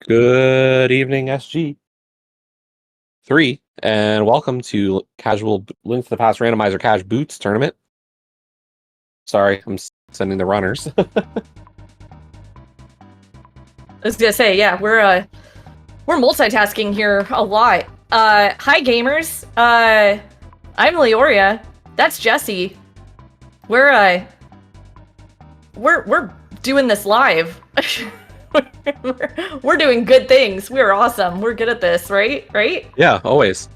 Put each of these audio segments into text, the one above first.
Good evening, SG3, and welcome to Casual Link to the Past Randomizer Cash Boots Tournament. Sorry, I'm sending the runners. I was gonna say, yeah, we're multitasking here a lot. Hi gamers. I'm Leoria. That's Jesse. We're doing this live. we're doing good things. We're awesome. We're good at this, right? Yeah, always.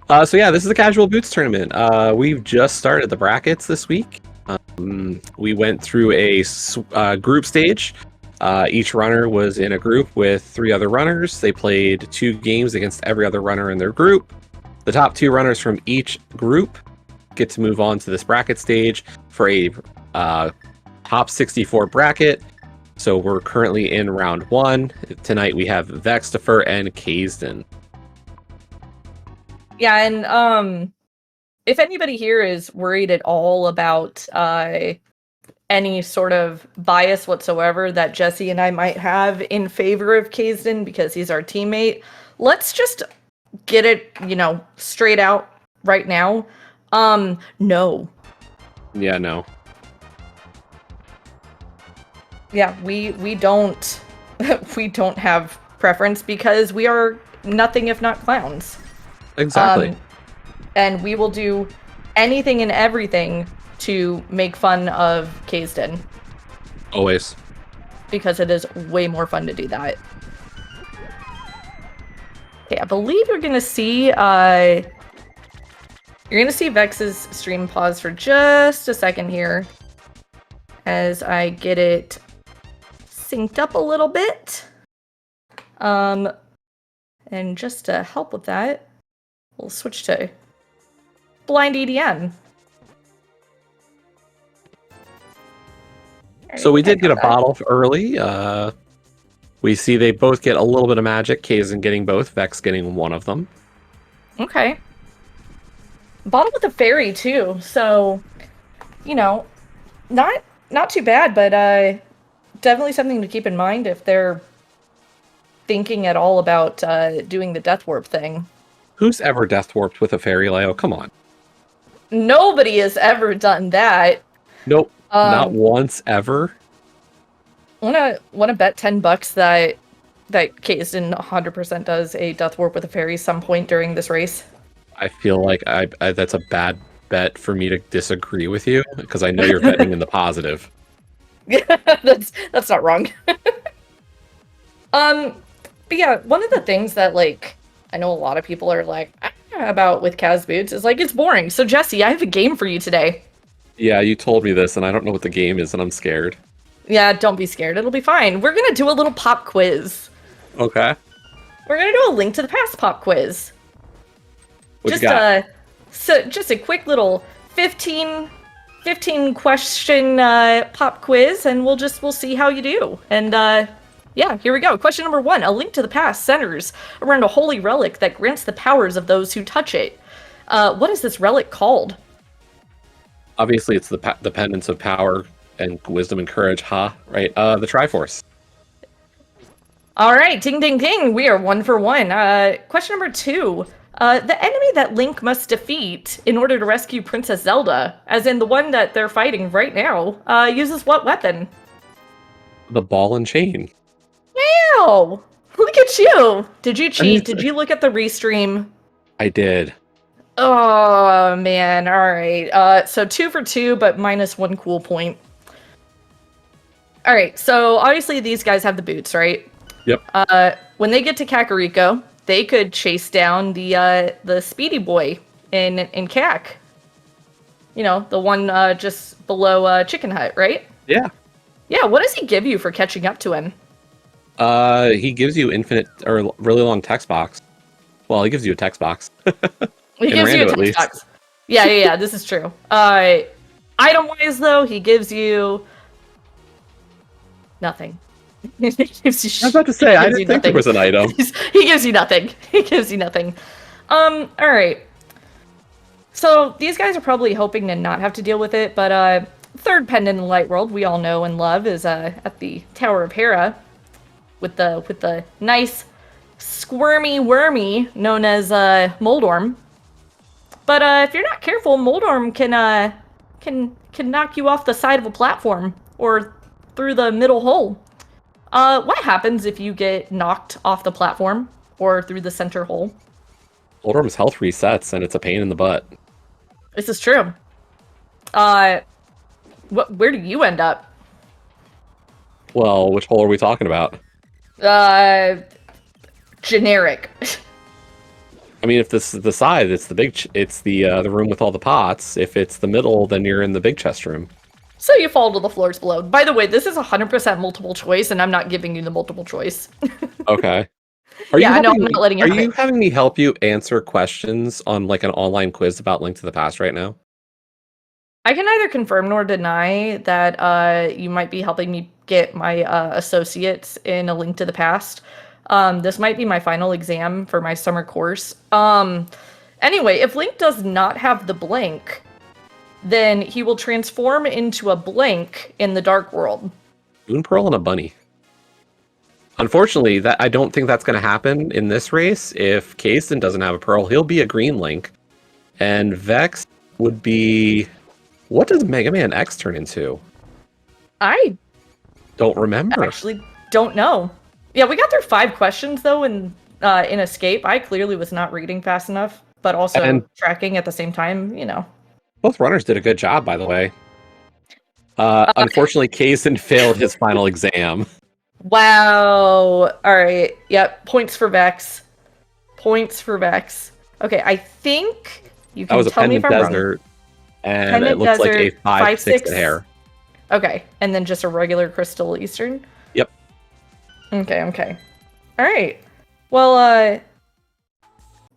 So yeah, this is the Casual Boots Tournament. We've just started the brackets this week. We went through a group stage. Each runner was in a group with 3 other runners. They played 2 games against every other runner in their group. The top 2 runners from each group get to move on to this bracket stage for a top 64 bracket. So we're currently in round 1. Tonight we have VeXtopher and Kaesden. Yeah, and if anybody here is worried at all about any sort of bias whatsoever that Jesse and I might have in favor of Kaesden because he's our teammate, let's just get it, straight out right now. No. Yeah, no. Yeah, we don't we don't have preference because we are nothing if not clowns. Exactly. And we will do anything and everything to make fun of Kaesden. Always. Because it is way more fun to do that. Okay, I believe you're gonna see Vex's stream pause for just a second here as I get it synced up a little bit. And just to help with that, we'll switch to blind EDM. So we did get a bottle early. We see they both get a little bit of magic. Kaesden getting both, Vex getting one of them. Okay. Bottle with a fairy too, so not too bad, but definitely something to keep in mind if they're thinking at all about doing the death warp thing. Who's ever death warped with a fairy, Leo? Come on. Nobody has ever done that. Nope. Not once ever. Wanna bet $10 that Kaesden 100% does a death warp with a fairy some point during this race. I feel like I that's a bad bet for me to disagree with you because I know you're betting in the positive. Yeah, that's not wrong. But yeah, one of the things that I know a lot of people are about with Kaz Boots is it's boring. So Jesse, I have a game for you today. Yeah, you told me this and I don't know what the game is and I'm scared. Yeah, don't be scared. It'll be fine. We're gonna do a little pop quiz. Okay. We're gonna do a Link to the Past pop quiz. What you got? Just a quick little 15 question pop quiz, and we'll see how you do. And yeah, here we go. Question number 1: A Link to the Past centers around a holy relic that grants the powers of those who touch it. What is this relic called? Obviously, it's the pendants of power and wisdom and courage. Right? The Triforce. All right, ding, ding, ding. We are 1 for 1. Question number 2. The enemy that Link must defeat in order to rescue Princess Zelda, as in the one that they're fighting right now, uses what weapon? The ball and chain. Wow! Look at you! Did you cheat? Did you look at the restream? I did. Oh, man. All right. So 2 for 2, but minus 1 cool point. All right. So obviously these guys have the boots, right? Yep. When they get to Kakariko, they could chase down the Speedy Boy in Kak. The one just below Chicken Hut, right? Yeah. Yeah. What does he give you for catching up to him? He gives you infinite or really long text box. Well, he gives you a text box. He gives you a text box. Yeah. This is true. Item-wise, though, he gives you nothing. I was about to say, I didn't think there was an item. He gives you nothing. He gives you nothing. All right. So these guys are probably hoping to not have to deal with it, but third pendant in the light world we all know and love is at the Tower of Hera. the nice squirmy wormy known as Moldorm. But if you're not careful, Moldorm can knock you off the side of a platform or through the middle hole. What happens if you get knocked off the platform or through the center hole? Moldorm's health resets, and it's a pain in the butt. This is true. Where do you end up? Well, which hole are we talking about? Generic. I mean, if this is the side, it's the room with all the pots. If it's the middle, then you're in the big chest room. So you fall to the floors below. By the way, this is 100% multiple choice, and I'm not giving you the multiple choice. Okay. I'm not letting you. Are you having me help you answer questions on like an online quiz about Link to the Past right now? I can neither confirm nor deny that you might be helping me get my associates in A Link to the Past. This might be my final exam for my summer course. Anyway, if Link does not have the blink, then he will transform into a blink in the Dark World. Moon Pearl and a bunny. Unfortunately, I don't think that's going to happen in this race. If Kaesden doesn't have a Pearl, he'll be a green Link. And Vex would be... What does Mega Man X turn into? I don't remember. Actually, don't know. Yeah, we got through 5 questions, though, in Escape. I clearly was not reading fast enough, but also tracking at the same time, you know. Both runners did a good job, by the way. Unfortunately, Kaesden failed his final exam. Wow. All right. Yep. Points for Vex. Points for Vex. Okay, I think you can tell me if I'm wrong. And it looks like a 5/6 hair. Okay, and then just a regular Crystal Eastern? Yep. Okay. All right. Well,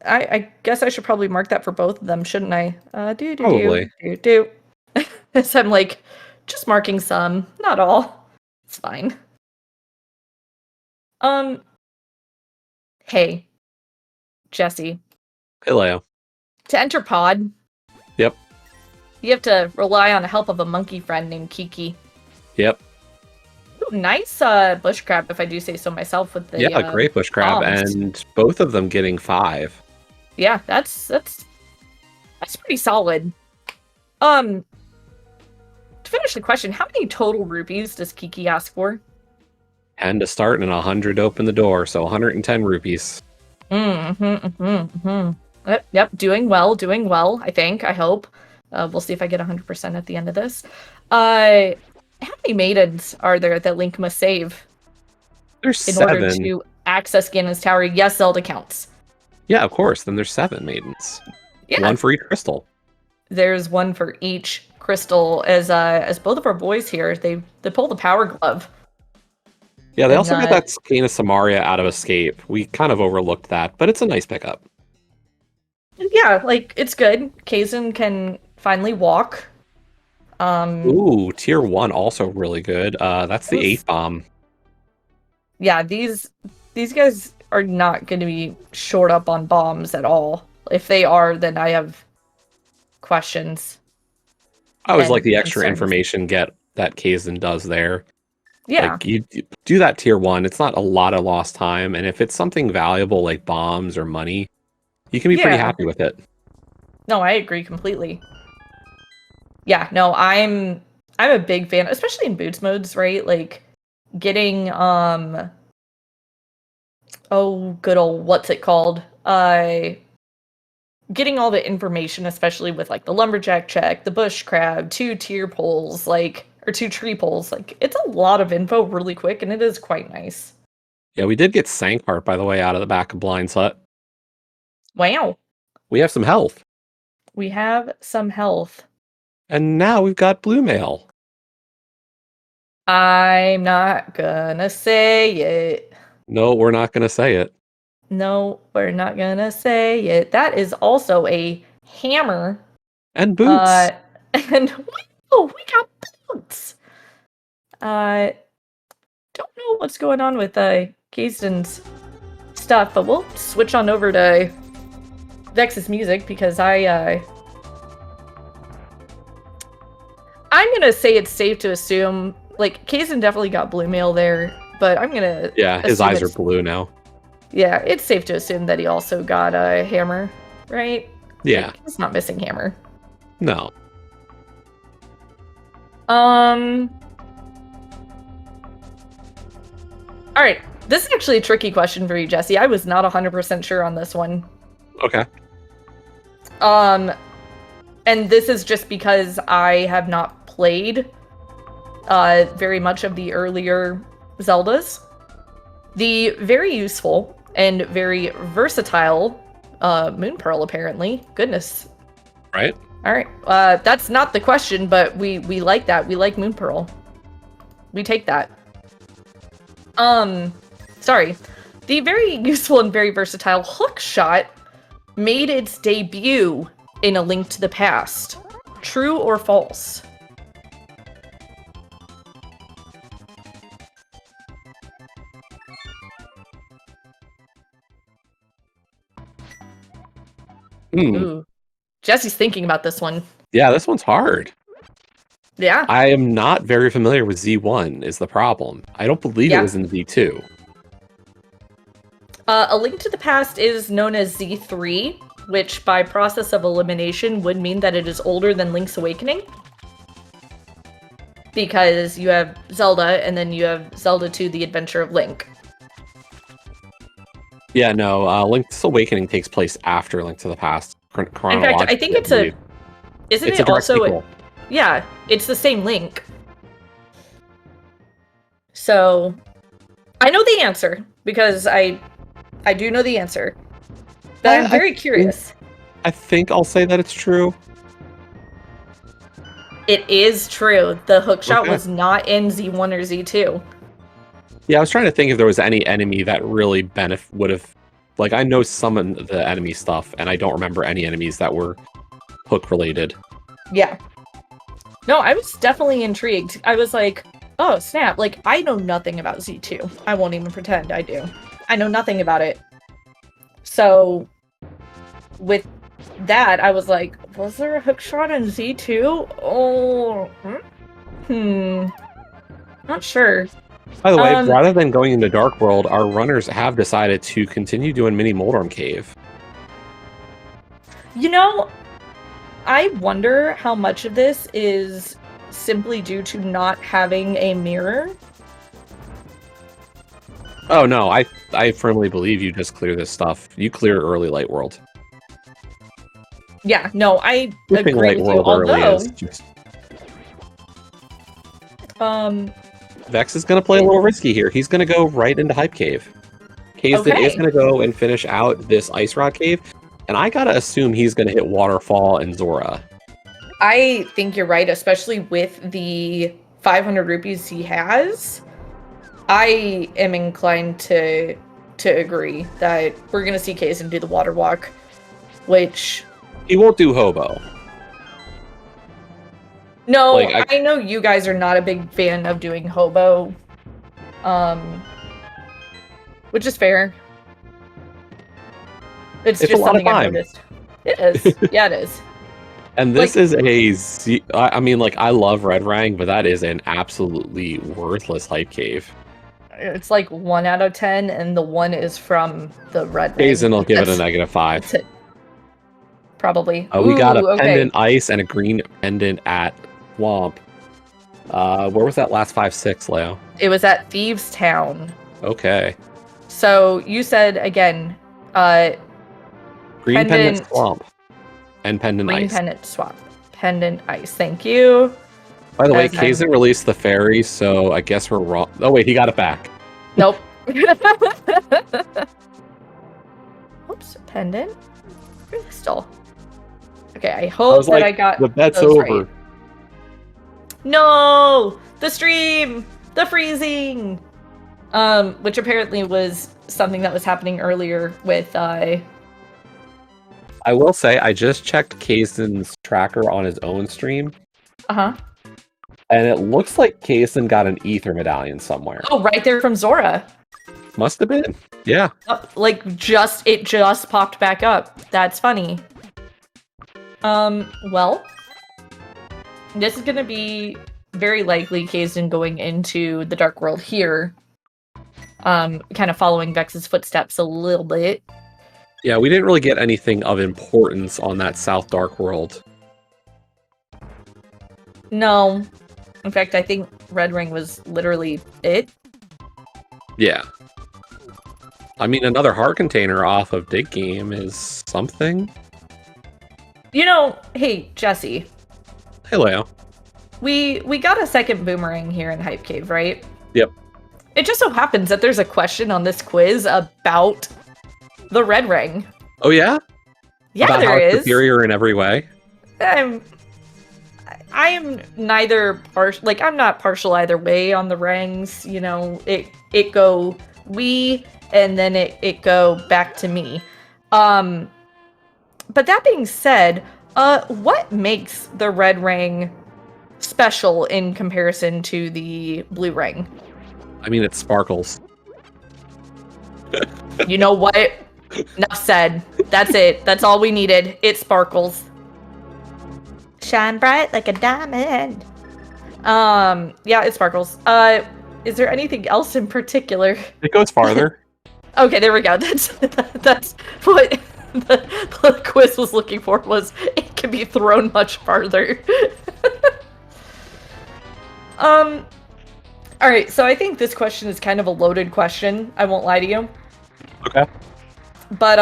I guess I should probably mark that for both of them, shouldn't I? Probably. So I'm like, just marking some, not all. It's fine. Hey, Jesse. Hey, Leo. To enter pod. Yep. You have to rely on the help of a monkey friend named Kiki. Yep. Ooh, nice bush crab, if I do say so myself. With the great bush crab, bombs. And both of them getting 5. Yeah, that's pretty solid. To finish the question, how many total rupees does Kiki ask for? 10 to start and 100 to open the door, so 110 rupees. Yep, doing well, I hope. We'll see if I get 100% at the end of this. How many maidens are there that Link must save? There's 7. In order to access Ganon's Tower? Yes, Zelda counts. Yeah, of course. Then there's 7 maidens. Yeah. 1 for each crystal. There's 1 for each crystal. As both of our boys here, they pull the power glove. Yeah, they also got that Skein of Samaria out of Escape. We kind of overlooked that, but it's a nice pickup. Yeah, like, it's good. Kaesden can finally walk. Ooh, tier 1 also really good. That's the 8th bomb. Yeah, these guys are not going to be short up on bombs at all. If they are, then I have questions. I always like the extra information that Kaesden does there. Yeah. Like, you do that tier 1, it's not a lot of lost time, and if it's something valuable like bombs or money, you can be pretty happy with it. No, I agree completely. Yeah, no, I'm a big fan, especially in boots modes, right? Like getting good old what's it called? Getting all the information, especially with like the lumberjack check, the bush crab, 2 tier poles, or 2 tree poles. Like, it's a lot of info really quick, and it is quite nice. Yeah, we did get Sankheart, by the way, out of the back of Blind Slut. Wow. We have some health. We have some health. And now we've got Blue Mail. I'm not gonna say it. No, we're not gonna say it. No, we're not gonna say it. That is also a hammer. And boots. And we got boots. Don't know what's going on with Kaesden's stuff, but we'll switch on over to Vex's music because I'm gonna say it's safe to assume, like, Kaesden definitely got blue mail there, but I'm gonna Yeah, his assume eyes are it's- blue now. Yeah, it's safe to assume that he also got a hammer, right? Yeah. Like, he's not missing hammer. No. All right. This is actually a tricky question for you, Jesse. I was not 100% sure on this one. Okay. And this is just because I have not played very much of the earlier Zeldas. The very useful and very versatile Moon Pearl, apparently. Goodness. Right? All right. That's not the question, but we like that. We like Moon Pearl. We take that. Sorry. The very useful and very versatile hook shot made its debut in A Link to the Past. True or false? Ooh. Jesse's thinking about this one. Yeah, this one's hard. Yeah. I am not very familiar with Z1 is the problem. I don't believe it was in Z2. A Link to the Past is known as Z3, which by process of elimination would mean that it is older than Link's Awakening. Because you have Zelda, and then you have Zelda 2, The Adventure of Link. Yeah, no, Link's Awakening takes place after Link to the Past. In fact, I think it's a... Isn't it's it a direct also... sequel. Yeah, it's the same Link. So, I know the answer, because I do know the answer. But I'm very curious. I think I'll say that it's true. It is true. The hookshot was not in Z1 or Z2. Yeah, I was trying to think if there was any enemy that really would have... Like, I know some of the enemy stuff, and I don't remember any enemies that were hook-related. Yeah. No, I was definitely intrigued. I was like, oh, snap. Like, I know nothing about Z2. I won't even pretend I do. I know nothing about it. So, with that, I was like, was there a hookshot in Z2? Oh, not sure. By the way, rather than going into Dark World, our runners have decided to continue doing Mini Moldorm Cave. You know, I wonder how much of this is simply due to not having a mirror. Oh no, I firmly believe you just clear this stuff. You clear early Light World. Yeah, no, I agree Light with World you. early Although, is just... Vex is going to play a little risky here. He's going to go right into Hype Cave. Kaesden is going to go and finish out this Ice Rod Cave, and I gotta assume he's going to hit Waterfall and Zora. I think you're right, especially with the 500 rupees he has. I am inclined to agree that we're going to see Kaesden do the Water Walk, which... He won't do Hobo. No, like, I know you guys are not a big fan of doing Hobo, which is fair. It's just something I've noticed. It is. Yeah, it is. And this is I mean, like, I love Red Rang, but that is an absolutely worthless Hype Cave. It's like 1 out of 10, and the 1 is from the Red Rang. Kaesden will give it a -5. That's it. Probably. We got a pendant ice and a green pendant at Swamp. Where was that last 5-6, Leo? It was at Thieves Town. Okay. So you said again, green pendant Swamp and pendant green ice. Pendant Swamp. Pendant ice. Thank you. By the way, Kaesden released the fairy, so I guess we're wrong. Oh wait, he got it back. Nope. Oops, pendant. Crystal. Okay, I hope that I got the bet's over. Right. No, the stream, the freezing, which apparently was something that was happening earlier with. I will say I just checked Kaesden's tracker on his own stream. And it looks like Kaesden got an ether medallion somewhere. Oh, right there from Zora. Must have been. Yeah. Like it just popped back up. That's funny. Well, this is gonna be very likely Kaesden going into the Dark World here. kind of following Vex's footsteps a little bit. Yeah, we didn't really get anything of importance on that South Dark World. No. In fact, I think Red Ring was literally it. Yeah. I mean, another heart container off of Dig Game is something. You know, hey, Jesse. Hey, Leo. We got a second boomerang here in Hype Cave, right? Yep. It just so happens that there's a question on this quiz about the Red Ring. Oh, yeah? Yeah, about there how it's is. superior in every way? I am neither partial, like, I'm not partial either way on the rangs. You know, it go we, and then it go back to me. But that being said, what makes the Red Ring special in comparison to the Blue Ring? I mean, it sparkles. You know what? Enough said. That's it. That's all we needed. It sparkles. Shine bright like a diamond. Yeah, it sparkles. Is there anything else in particular? It goes farther. Okay, there we go. That's what the quiz was looking for, was it can be thrown much farther. Alright, so I think this question is kind of a loaded question. I won't lie to you. Okay. But,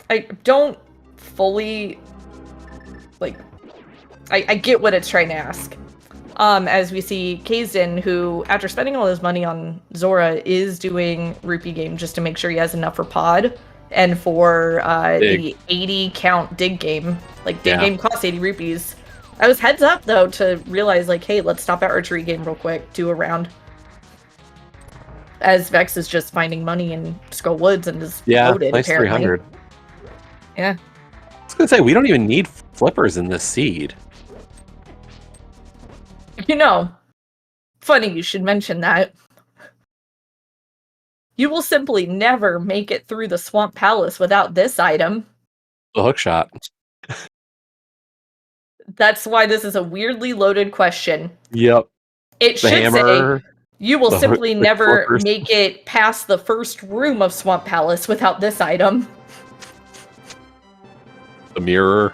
I don't fully, like, I get what it's trying to ask. As we see Kaesden, who, after spending all his money on Zora, is doing Rupee Game just to make sure he has enough for Pod and for the 80 count Dig Game. Like, Dig Game costs 80 rupees. I was heads up, though, to realize, like, hey, let's stop at Archery Game real quick, do a round. As Vex is just finding money in Skull Woods and is loaded, nice apparently. 300. Yeah. I was gonna say, we don't even need flippers in this seed. You know, funny you should mention that. You will simply never make it through the Swamp Palace without this item. The hook shot. That's why this is a weirdly loaded question. Yep. It should hammer, say, you will simply never flippers. make it past the first room of Swamp Palace without this item. The mirror.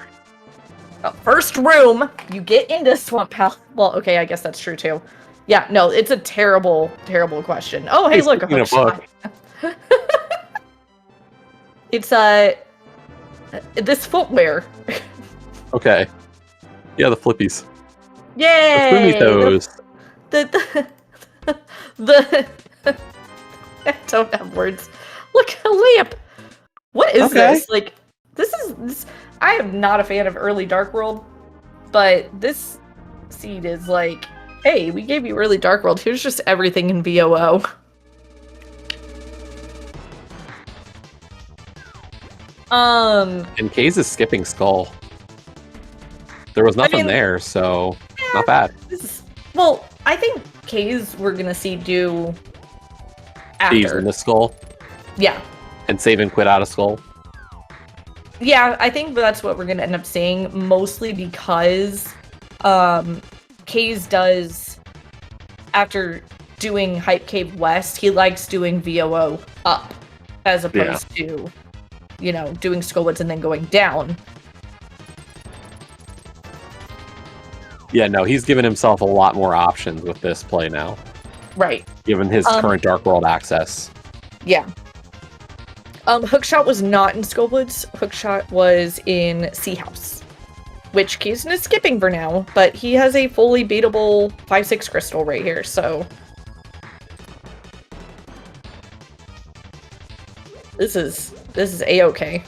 First room, you get into Swamp Palace. Well, okay, I guess that's true too. Yeah, no, it's a terrible, terrible question. Oh, hey, look, a hook shot. It's this footwear. Okay. Yeah, the flippies. Yay! The toes. The I don't have words. Look, a lamp. What is this? Like, this. I am not a fan of early Dark World, but this seed is like, hey, we gave you early Dark World. Here's just everything in VOO. And Kaze is skipping Skull. There was nothing there, so not bad. Well, I think Kaze we're gonna see do after. Kaze in the Skull. Yeah. And save and quit out of Skull. Yeah, I think that's what we're gonna end up seeing, mostly because Kaze does, after doing Hype Cave West, he likes doing VOO up as opposed to, you know, doing Skullwoods and then going down. Yeah, no, he's given himself a lot more options with this play now. Right. Given his current Dark World access. Yeah. Hookshot was not in Skullwoods. Hookshot was in Sea House, which Kaesden is skipping for now, but he has a fully beatable 5/6 crystal right here, so this is A-okay.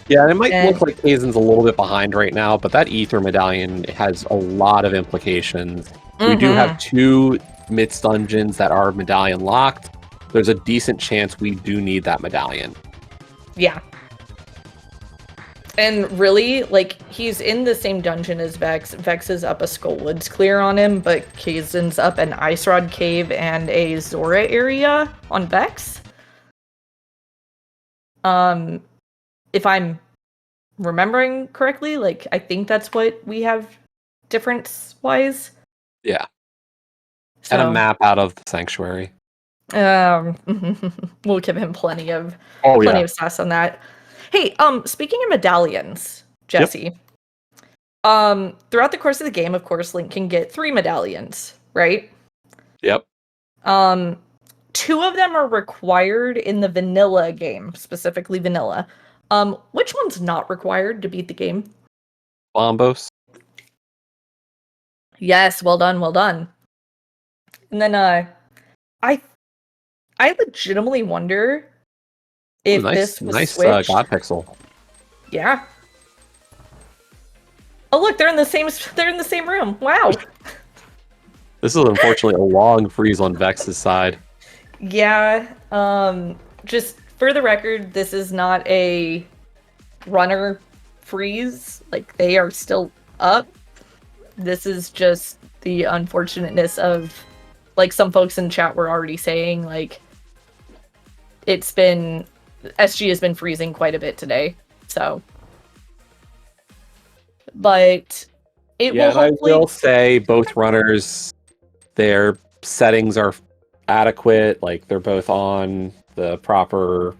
Yeah, and it might look like Kazen's a little bit behind right now, but that Ether Medallion has a lot of implications. We do have 2 Myths dungeons that are medallion locked. There's a decent chance we do need that medallion. Yeah. And really, like, he's in the same dungeon as Vex. Vex is up a Skullwoods clear on him, but Kazen's up an Ice Rod Cave and a Zora area on Vex. If I'm remembering correctly, like, I think that's what we have difference-wise. Yeah. And a So, map out of the sanctuary. we'll give him plenty of Oh yeah. sass on that. Hey, speaking of medallions, Yep. Jesse. Throughout the course of the game, of course, Link can get 3 medallions, right? Yep. 2 of them are required in the vanilla game, specifically vanilla. Which one's not required to beat the game? Bombos. Yes, well done, well done. And then I legitimately wonder if this was nice switched. God Pixel. Yeah. Oh look, they're in the same room. Wow. This is unfortunately a long freeze on Vex's side. Yeah. Just for the record, this is not a runner freeze. Like, they are still up. This is just the unfortunateness of, like, some folks in chat were already saying, like, SG has been freezing quite a bit today. So, but it will hopefully. I will say both runners, their settings are adequate. Like, they're both on the proper,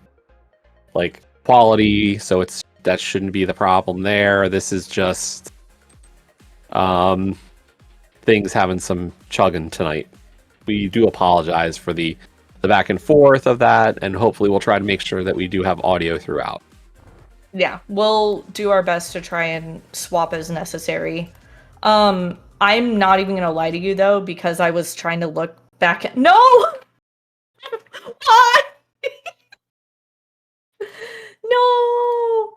like, quality, so that shouldn't be the problem there. This is just things having some chugging tonight. We do apologize for the back and forth of that, and hopefully we'll try to make sure that we do have audio throughout. Yeah, we'll do our best to try and swap as necessary. I'm not even gonna lie to you though, because I was trying to look back at No! Why? No!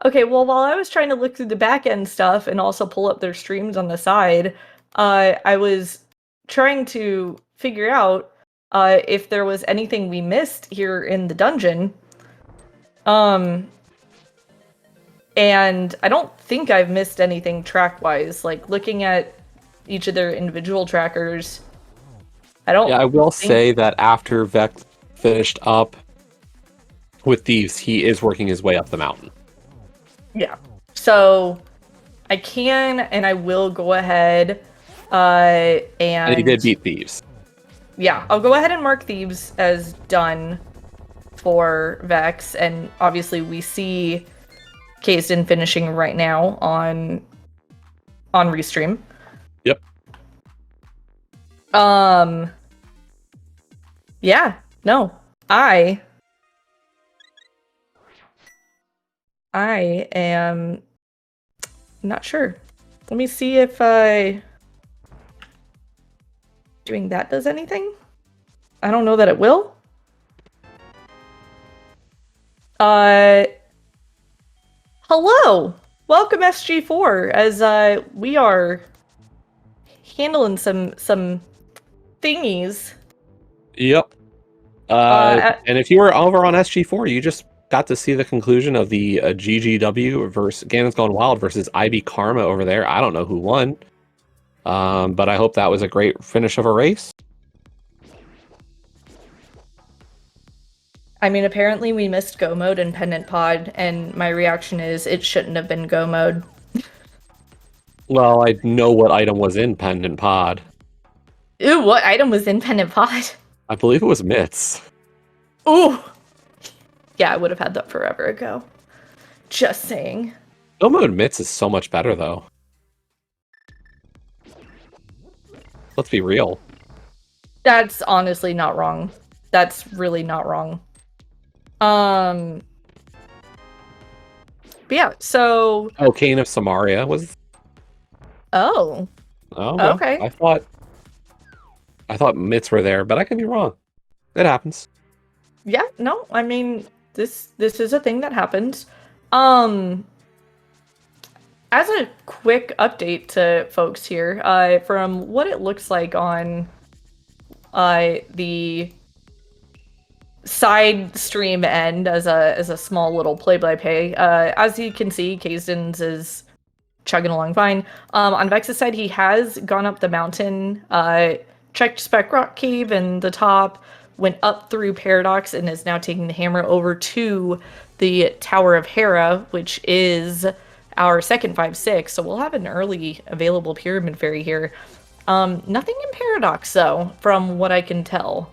Okay, well, while I was trying to look through the back end stuff and also pull up their streams on the side, I was trying to figure out if there was anything we missed here in the dungeon. And I don't think I've missed anything track-wise. Like, looking at each of their individual trackers, I don't. Yeah, I will say that after Vex finished up with thieves, he is working his way up the mountain. Yeah. So I can and I will go ahead and he did beat thieves. Yeah, I'll go ahead and mark thieves as done for Vex, and obviously we see Kaesden finishing right now on Restream. Yep. Yeah, no. I am not sure. Let me see if doing that does anything. I don't know that it will. Hello! Welcome SG4, as we are handling some thingies. Yep. And if you were over on SG4, you just got to see the conclusion of the GGW versus Ganon's Gone Wild versus IB Karma over there. I don't know who won, but I hope that was a great finish of a race. I mean, apparently we missed Go Mode and Pendant Pod, and my reaction is it shouldn't have been Go Mode. Well, I know what item was in Pendant Pod. Ooh, what item was in Pendant Pod? I believe it was Mitts. Ooh! Yeah, I would have had that forever ago. Just saying. Go Mode Mitts is so much better, though. Let's be real. That's honestly not wrong. That's really not wrong. But yeah, so... Oh, Kane of Samaria was... Oh. Oh, well, okay. I thought Mitts were there, but I could be wrong. It happens. Yeah, no, I mean, this is a thing that happens. As a quick update to folks here, from what it looks like on the side stream end as a small little play-by-play, as you can see, Kaesden's is chugging along fine. On Vex's side, he has gone up the mountain, checked Spec Rock Cave in the top, went up through Paradox, and is now taking the hammer over to the Tower of Hera, which is our second 5/6. So we'll have an early available Pyramid Fairy here. Nothing in Paradox, though, from what I can tell.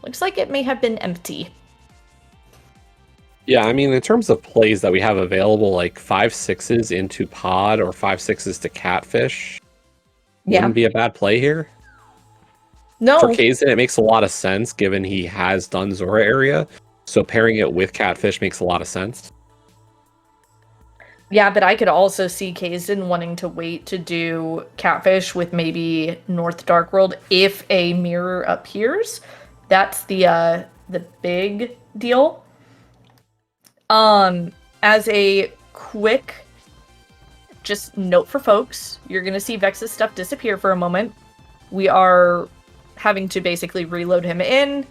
Looks like it may have been empty. Yeah, I mean, in terms of plays that we have available, like 5/6s into pod or 5/6s to catfish wouldn't be a bad play here. No. For Kaesden, it makes a lot of sense given he has done Zora area. So pairing it with catfish makes a lot of sense. Yeah, but I could also see Kaesden wanting to wait to do catfish with maybe North Dark World if a mirror appears. That's the big deal. As a quick just note for folks, you're gonna see Vex's stuff disappear for a moment. We are having to basically reload him in.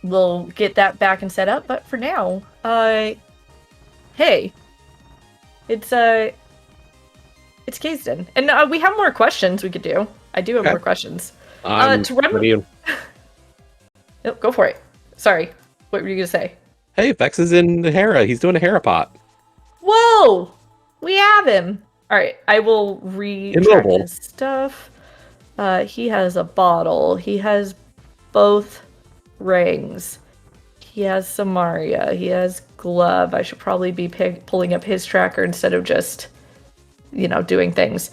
We'll get that back and set up, but for now, hey, it's Kaesden, and we have more questions we could do. I do have more questions. To run. Nope, go for it. Sorry, what were you gonna say? Hey, Vex is in Hera. He's doing a Hera pot. Whoa, we have him. All right, I will retrack his stuff. He has a bottle. He has both rings. He has Samaria. He has glove. I should probably be pulling up his tracker instead of just, doing things.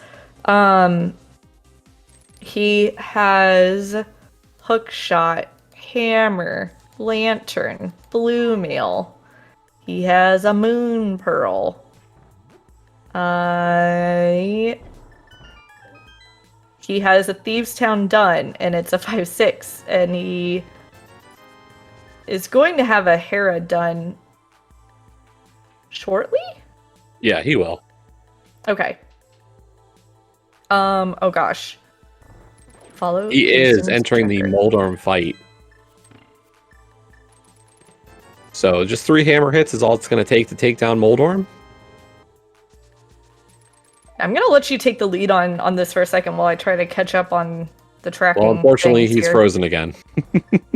He has hookshot, hammer, lantern, blue mail. He has a moon pearl. He has a Thieves Town done, and it's a 5/6, and he is going to have a Hera done shortly? Yeah, he will. Okay. Oh gosh. Follow. He is entering the Moldorm fight. So just 3 hammer hits is all it's going to take down Moldorm. I'm going to let you take the lead on this for a second while I try to catch up on the tracking. Well, unfortunately, he's frozen again.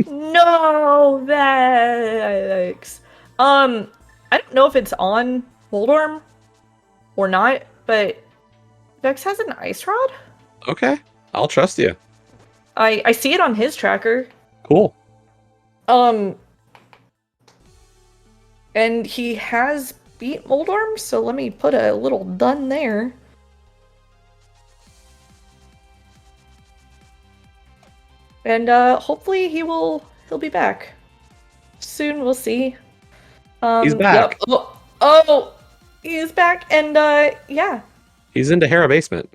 No, Vex. I don't know if it's on Moldorm or not, but Vex has an ice rod. Okay, I'll trust you. I see it on his tracker. Cool. And he has beat Moldorm, so let me put a little done there. And hopefully he'll be back soon. We'll see. He's back. Yep. Oh, he's back, and yeah. He's into Hera basement.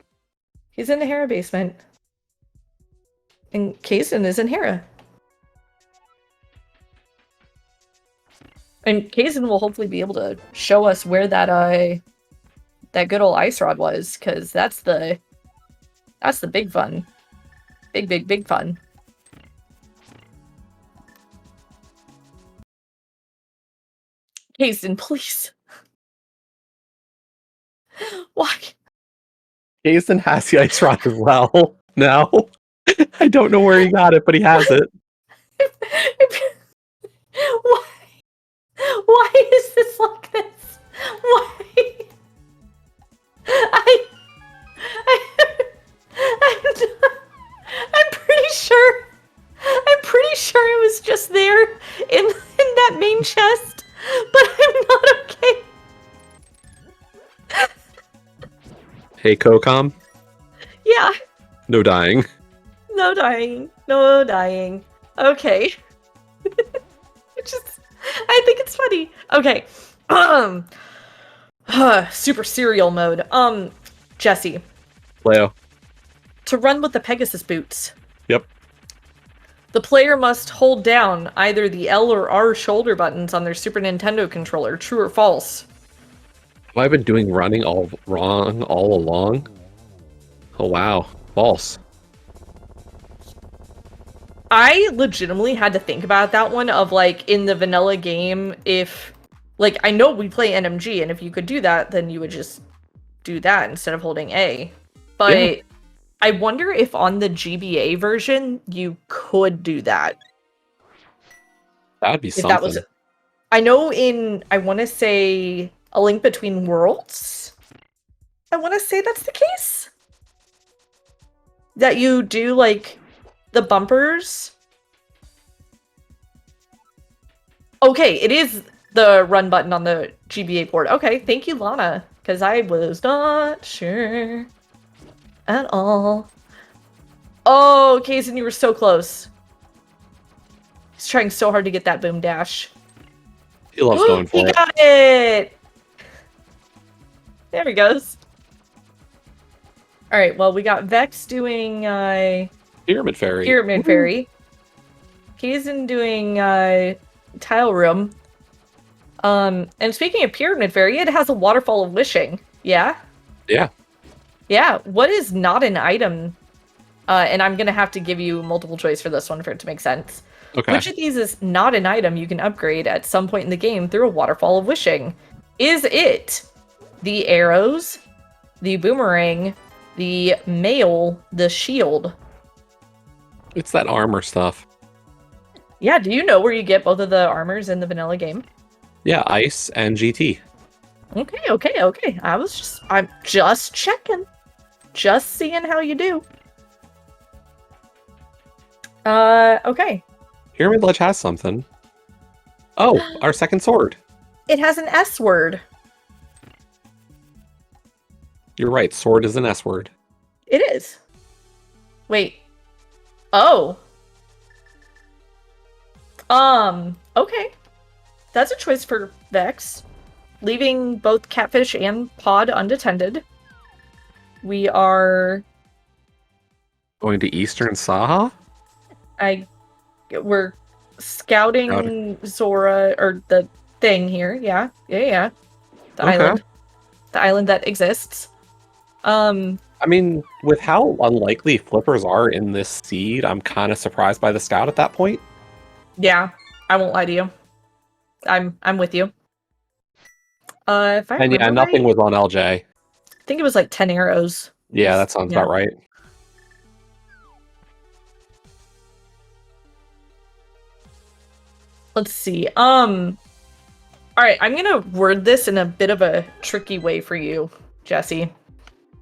He's in the Hera basement, and Kaesden is in Hera. And Kaesden will hopefully be able to show us where that good old ice rod was, because that's the big fun. Big fun. Kaesden, please. Why? Kaesden has the ice rod as well. Now, I don't know where he got it, but he has it. Why? Why is this like this? Why? I'm pretty sure it was just there in that main chest, but I'm not okay. Hey, Kokam. Yeah. No dying. No dying. Okay. I think it's funny. Okay. Super serial mode. Jesse. Leo. To run with the Pegasus boots. Yep. The player must hold down either the L or R shoulder buttons on their Super Nintendo controller. True or false? Have I been doing running all wrong all along? Oh, wow. False. I legitimately had to think about that one of, like, in the vanilla game, if, like, I know we play NMG, and if you could do that, then you would just do that instead of holding A. But yeah. I wonder if on the GBA version, you could do that. That'd be something. That was, I know in, I want to say, A Link Between Worlds, I want to say that's the case. that you do like the bumpers. Okay, it is the run button on the GBA board. Okay, thank you, Lana, because I was not sure at all. Oh, Kaesden, you were so close. He's trying so hard to get that boom dash. He loves going for it. He got it! There he goes. Alright, well, we got Vex doing Pyramid Fairy. Pyramid Fairy. Kaesden doing Tile Room. And speaking of Pyramid Fairy, it has a Waterfall of Wishing. Yeah? Yeah. Yeah, what is not an item? And I'm gonna have to give you multiple choice for this one for it to make sense. Okay. Which of these is not an item you can upgrade at some point in the game through a Waterfall of Wishing? Is it the arrows, the boomerang, the mail, the shield? It's that armor stuff. Yeah, do you know where you get both of the armors in the vanilla game? Yeah, Ice and GT. Okay. I'm just checking. Just seeing how you do. Okay. Pyramid Ledge has something. Oh, our second sword. It has an S word. You're right, sword is an S word. It is. Wait. Oh. Okay. That's a choice for Vex. Leaving both Catfish and Pod unattended. We are... Going to Eastern Saha? We're scouting Zora, or the thing here. Yeah. The island. The island that exists. I mean, with how unlikely flippers are in this seed, I'm kind of surprised by the scout at that point. Yeah, I won't lie to you. I'm with you. If I And yeah, remember nothing right, was on LJ. I think it was like 10 arrows. Yeah, that sounds about right. Let's see. All right, I'm gonna word this in a bit of a tricky way for you, Jesse.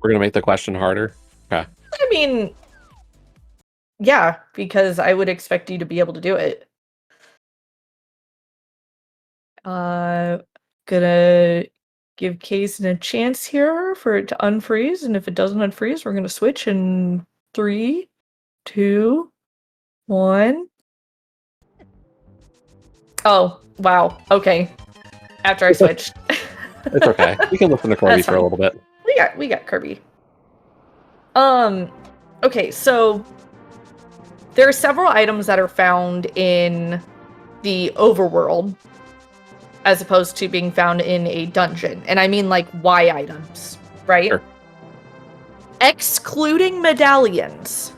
We're gonna make the question harder. Okay. I mean, yeah, because I would expect you to be able to do it. Gonna give Kaesden a chance here for it to unfreeze, and if it doesn't unfreeze, we're gonna switch in 3, 2, 1. Oh, wow. Okay. After I switched. It's okay. We can listen to Kirby for a little bit. We got Kirby. Okay, so there are several items that are found in the overworld as opposed to being found in a dungeon. And I mean like Y items, right? Sure. Excluding medallions.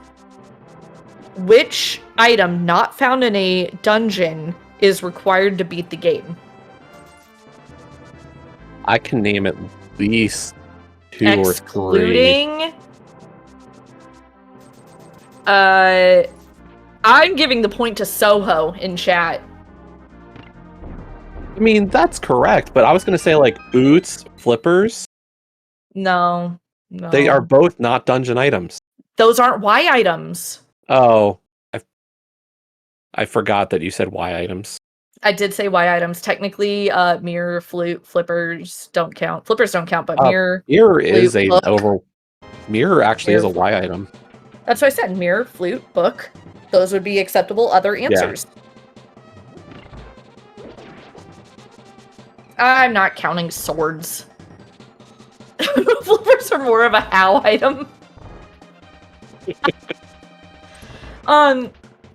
Which item not found in a dungeon is required to beat the game? I can name at least 2 or 3. Excluding... I'm giving the point to Soho in chat. I mean, that's correct, but I was going to say, like, boots, flippers. No. They are both not dungeon items. Those aren't Y items. Oh, I forgot that you said Y items. I did say Y items. Technically, mirror, flute, flippers don't count. Flippers don't count, but mirror... Mirror is flute, Mirror actually is a Y item. That's what I said. Mirror, flute, book. Those would be acceptable other answers. Yeah. I'm not counting swords. Flippers are more of a how item.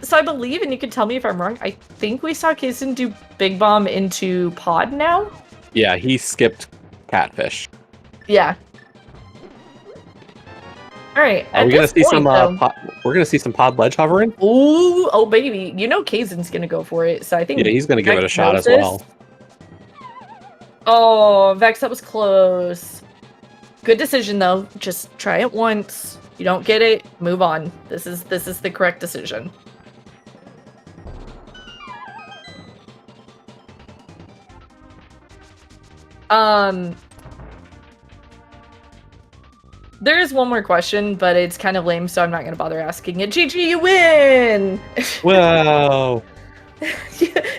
So I believe, and you can tell me if I'm wrong, I think we saw Kaesden do Big Bomb into Pod now? Yeah, he skipped Catfish. Yeah. All right. Are we gonna see some? We're gonna see some Pod Ledge hovering. Ooh, oh baby! You know Kaesden's gonna go for it, so I think. Yeah, he's gonna give it a shot as well. Oh, Vex, that was close. Good decision though. Just try it once. You don't get it, move on. This is the correct decision. There is one more question, but it's kind of lame, so I'm not going to bother asking it. GG, you win! Whoa!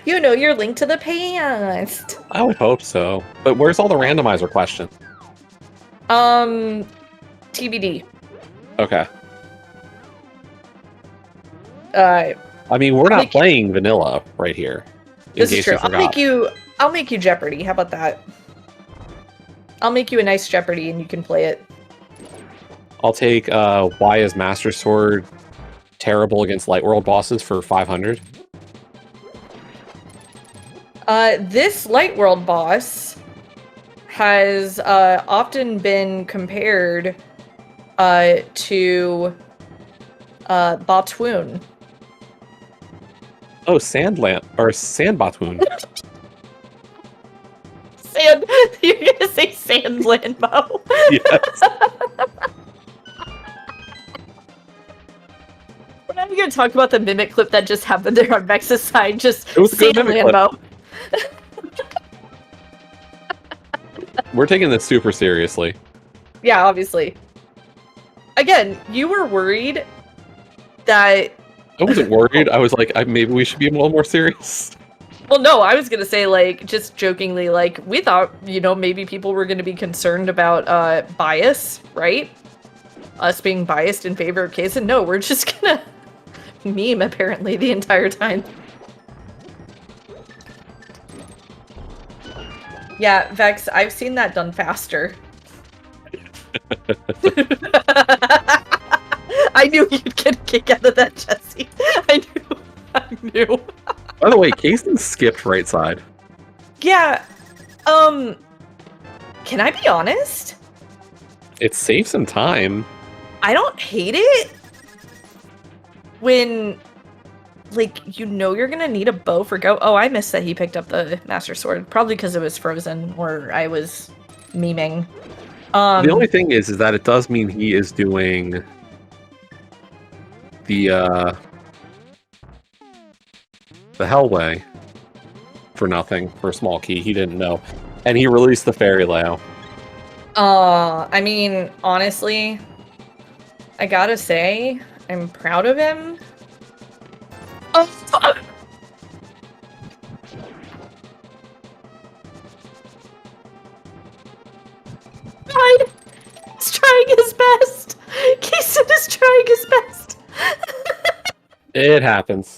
You know your link to the past. I would hope so. But where's all the randomizer questions? TBD. Okay. I mean, we're not playing vanilla right here. This is true. I'll make you Jeopardy. How about that? I'll make you a nice Jeopardy and you can play it. I'll take why is Master Sword terrible against Light World bosses for 500. This Light World boss has often been compared to Botwoon. Oh, Sandland or Sandbotwoon. You're gonna say Sandland, Mo? Yes. We're not even gonna talk about the mimic clip that just happened there on Vex's side. Just it was a good mimic Mo. We're taking this super seriously. Yeah, obviously. Again, you were worried that... I wasn't worried. I was like, maybe we should be a little more serious. Well, no, I was gonna say, like, just jokingly, like, we thought, you know, maybe people were gonna be concerned about bias, right? Us being biased in favor of Kaesden. No, we're just gonna meme, apparently, the entire time. Yeah, Vex, I've seen that done faster. I knew you'd get a kick out of that, Jesse. I knew. By the way, Kaesden skipped right side. Yeah. Can I be honest? It saves some time. I don't hate it when, like, you know you're gonna need a bow for go. Oh, I missed that he picked up the Master Sword. Probably because it was frozen or I was memeing. The only thing is that it does mean he is doing the Hellway for nothing, for a small key. He didn't know. And he released the Fairy Lao. I mean, honestly, I gotta say, I'm proud of him. Oh, fuck! He's trying his best! Kaesden is trying his best! It happens.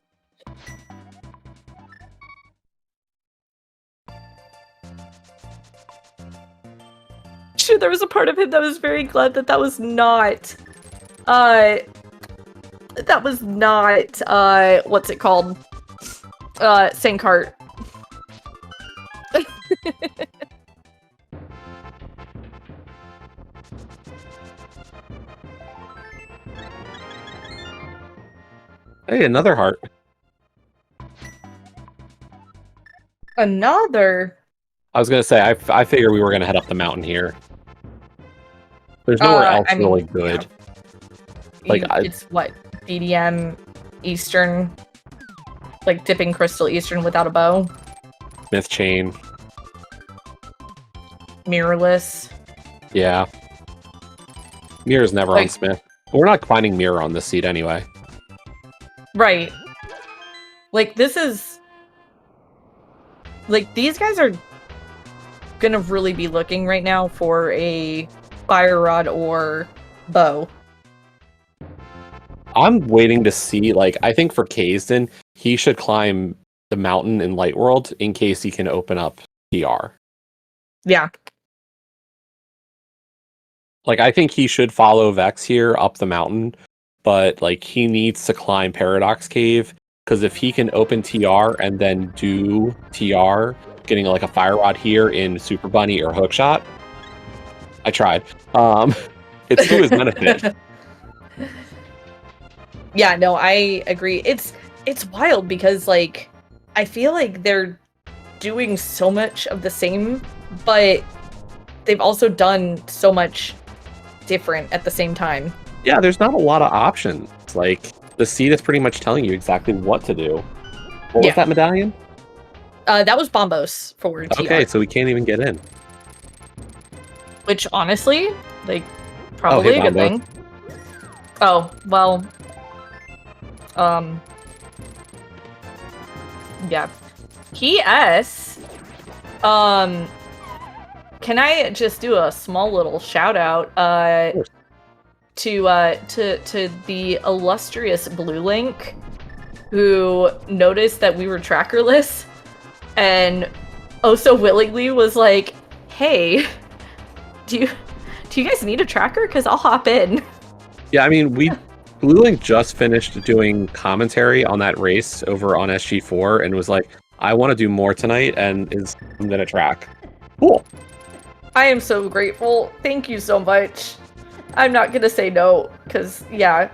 Sure, there was a part of him that was very glad that that was not, what's it called? Sankart. Hey, another heart. Another? I was gonna say, I figured we were gonna head up the mountain here. There's nowhere else really good. Yeah. Like it's what? BDM Eastern, like dipping crystal Eastern without a bow. Myth chain. Mirrorless. Yeah. Mirror's never on Smith. We're not finding mirror on this seed anyway. Right. Like this is like these guys are gonna really be looking right now for a fire rod or bow. I'm waiting to see, like, I think for Kaesden, he should climb the mountain in Light World in case he can open up PR. Yeah. Like, I think he should follow Vex here up the mountain, but, like, he needs to climb Paradox Cave, because if he can open TR and then do TR, getting, like, a fire rod here in Super Bunny or Hookshot, I tried. It's to his benefit. Yeah, no, I agree. It's wild because, like, I feel like they're doing so much of the same, but they've also done so much different at the same time. Yeah, there's not a lot of options. Like, the seed is pretty much telling you exactly what to do. What was that medallion? That was Bombos for TR. Okay, so we can't even get in. Which, honestly, like, Probably hey, a good Bombo. thing. Oh, well. Yeah. P.S. Can I just do a small little shout out to the illustrious Blue Link, who noticed that we were trackerless and oh so willingly was like, "Hey, do you guys need a tracker? Because I'll hop in." Yeah, I mean, Blue Link just finished doing commentary on that race over on SG4 and was like, I want to do more tonight and I'm gonna track. Cool. I am so grateful. Thank you so much. I'm not gonna say no, because yeah,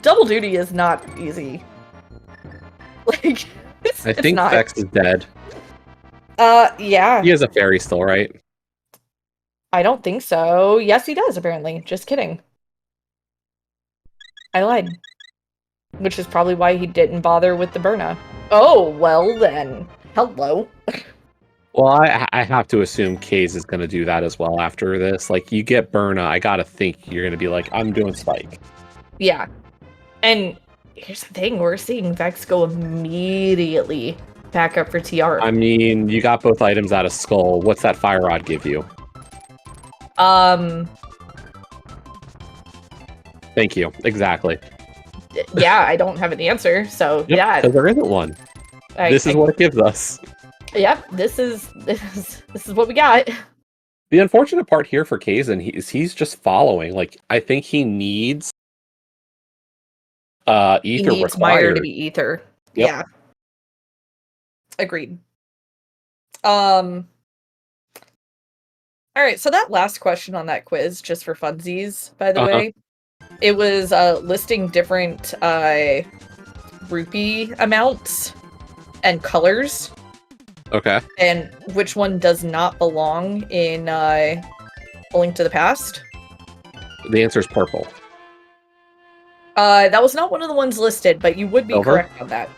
double duty is not easy. Like, I it's think not. Vex is dead. Yeah. He has a fairy still, right? I don't think so. Yes, he does, apparently. Just kidding. I lied. Which is probably why he didn't bother with the Burna. Oh, well then. Hello. Well, I have to assume Kaze is going to do that as well after this. Like, you get Burna, I gotta think you're going to be like, I'm doing Spike. Yeah. And here's the thing, we're seeing Vex go immediately back up for TR. I mean, you got both items out of Skull. What's that Fire Rod give you? Thank you. Exactly. Yeah, I don't have an answer, so Yep, yeah. because there isn't one. This is what it gives us. Yep, this is what we got. The unfortunate part here for Kazen is he's just following. Like, I think he needs Ether He needs required. Meyer to be Ether. Yep. Yeah. Agreed. All right, so that last question on that quiz, just for funsies, by the way, it was listing different rupee amounts and colors. Okay. And which one does not belong in A Link to the Past? The answer is purple. That was not one of the ones listed, but you would be correct on that.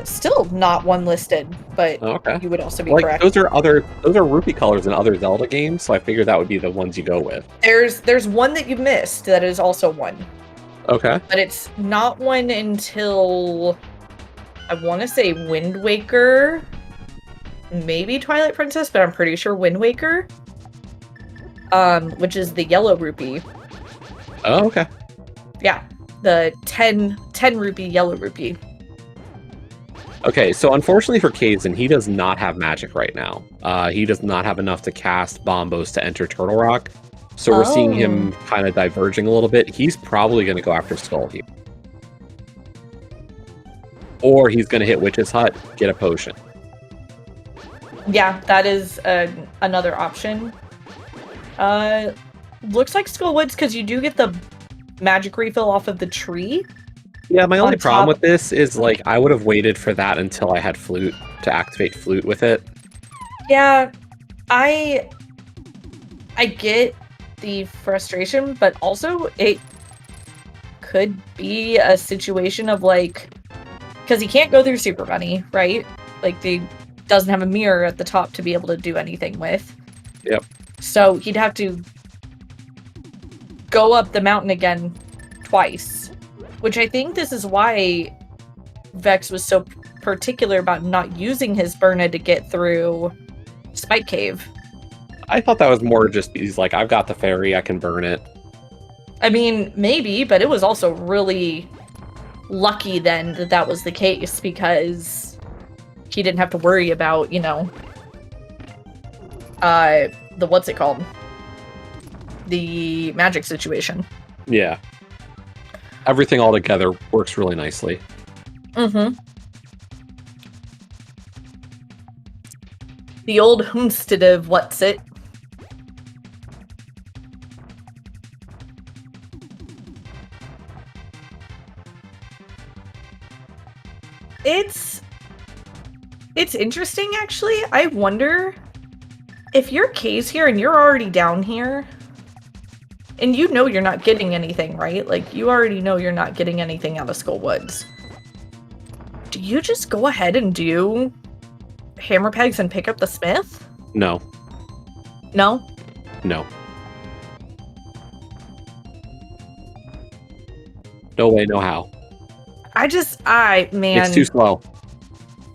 Still not one listed, but you would also be correct. Those are rupee colors in other Zelda games, so I figured that would be the ones you go with. There's one that you missed that is also one. Okay. But it's not one until I want to say Wind Waker, maybe Twilight Princess, but I'm pretty sure Wind Waker. Which is the yellow rupee. Oh, okay. Yeah, the 10 rupee yellow rupee. Okay, so unfortunately for Kazen, he does not have magic right now. He does not have enough to cast Bombos to enter Turtle Rock. So we're seeing him kind of diverging a little bit. He's probably going to go after Skull here. Or he's going to hit Witch's Hut, get a potion. Yeah, that is another option. Looks like Skull Woods, because you do get the magic refill off of the tree. Yeah, my only problem with this is, like, I would have waited for that until I had Flute to activate Flute with it. Yeah, I get the frustration, but also it could be a situation of, like, because he can't go through Super Bunny, right? Like, he doesn't have a mirror at the top to be able to do anything with. Yep. So he'd have to go up the mountain again twice, which I think this is why Vex was so particular about not using his Burna to get through Spike Cave. I thought that was more just, he's like, I've got the fairy, I can burn it. I mean, maybe, but it was also really lucky then that that was the case, because he didn't have to worry about, you know, the what's it called? The magic situation. Yeah. Everything all together works really nicely. Mm-hmm. The old Humstead what's it? It's interesting, actually. I wonder if you're Kaze here and you're already down here, and you know you're not getting anything, right? Like, you already know you're not getting anything out of Skull Woods. Do you just go ahead and do Hammer Pegs and pick up the Smith? No. No? No. No way, no how. Man. It's too slow.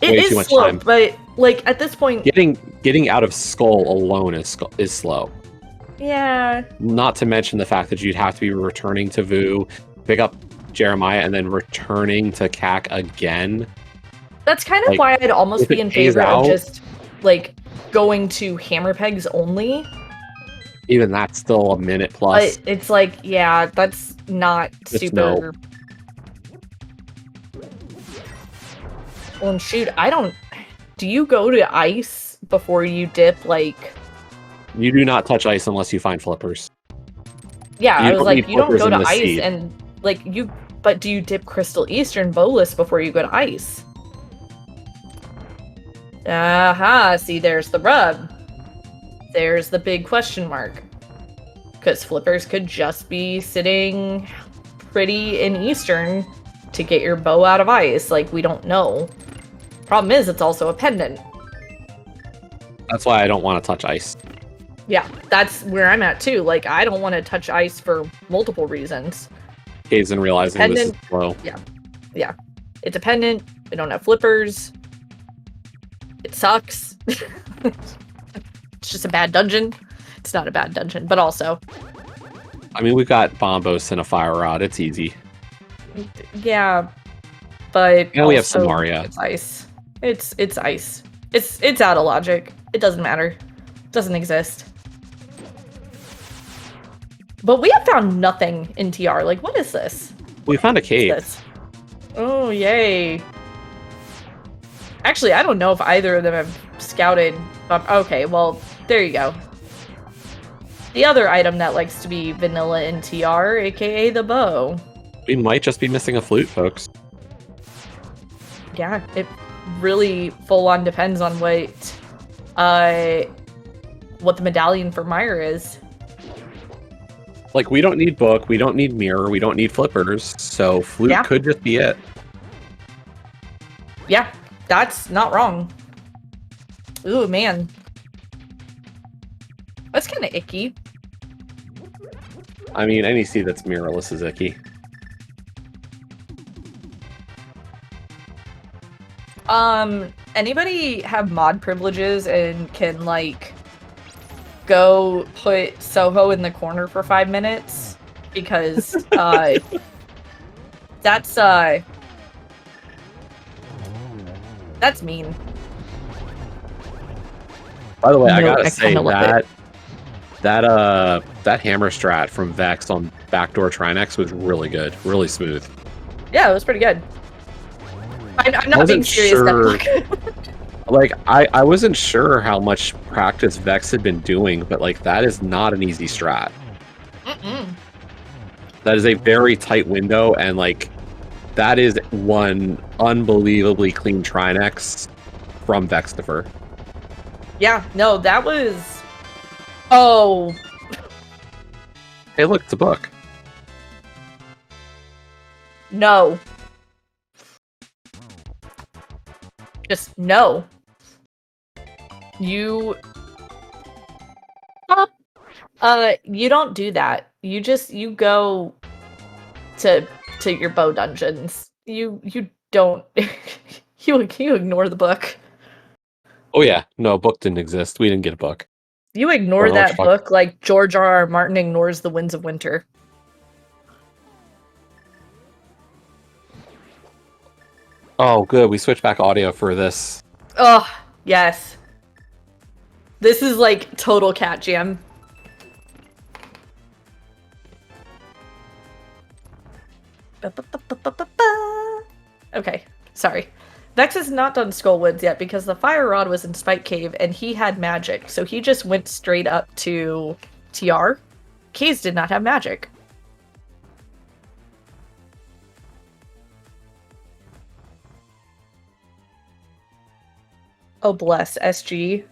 It Way is too much slow, time. but like at this point, Getting out of Skull alone is slow. yeah. Not to mention the fact that you'd have to be returning to Vu, pick up Jeremiah, and then returning to CAC again. That's kind of Like, why I'd almost if be it in pays favor of out- just like going to hammer pegs only. Even that's still a minute plus. But it's like, yeah, that's not Just super. no. Well, and shoot, I don't. Do you go to ice before you dip? Like, You do not touch ice unless you find flippers. yeah, You I was don't like, need you don't flippers go in to this ice seed. and like you. But do you dip Crystal Eastern bolus before you go to ice? Aha, see, there's the rub. There's the big question mark. Because flippers could just be sitting pretty in Eastern to get your bow out of ice. Like, we don't know. Problem is, it's also a pendant. That's why I don't want to touch ice. Yeah, that's where I'm at too. Like, I don't want to touch ice for multiple reasons. Kaesden realizing this is slow. Yeah. It's a pendant. We don't have flippers. It sucks. It's just a bad dungeon. It's not a bad dungeon, but also. I mean, we've got Bombos and a Fire Rod. It's easy. Yeah, but And we have also, Samaria. It's ice. It's ice. It's out of logic. It doesn't matter. It doesn't exist. But we have found nothing in TR. Like, what is this? We found a cave. This? Oh, yay. Actually, I don't know if either of them have scouted. Okay, well, there you go. The other item that likes to be vanilla in TR, aka the bow. We might just be missing a flute, folks. Yeah, it really full on depends on what the medallion for Myra is. Like, we don't need book, we don't need mirror, we don't need flippers, so flute could just be it. Yeah, that's not wrong. Ooh, man. That's kind of icky. I mean, any seed that's mirrorless is icky. Anybody have mod privileges and can, like, go put Soho in the corner for 5 minutes? Because, that's mean. By the way, I No, gotta I say kinda love that hammer strat from Vex on backdoor Trinex was really good, really smooth. Yeah, it was pretty good. I'm not being Wasn't serious. sure- Like, I wasn't sure how much practice Vex had been doing, but like that is not an easy strat. That is a very tight window, and like that is one unbelievably clean Trinex from VeXtopher. Yeah, no, that was... Oh. Hey, look, it's a book. No. Just no. You... you don't do that. You go to your bow dungeons. You don't... you ignore the book. Oh yeah, no, book didn't exist. We didn't get a book. You ignore Oh, that fuck. book like George R.R. Martin ignores the Winds of Winter. Oh, good. We switched back audio for this. Oh, yes. This is like total cat jam. Okay, sorry. Vex has not done Skullwoods yet because the Fire Rod was in Spike Cave and he had magic, so he just went straight up to TR. Kaes did not have magic. Oh, bless SG.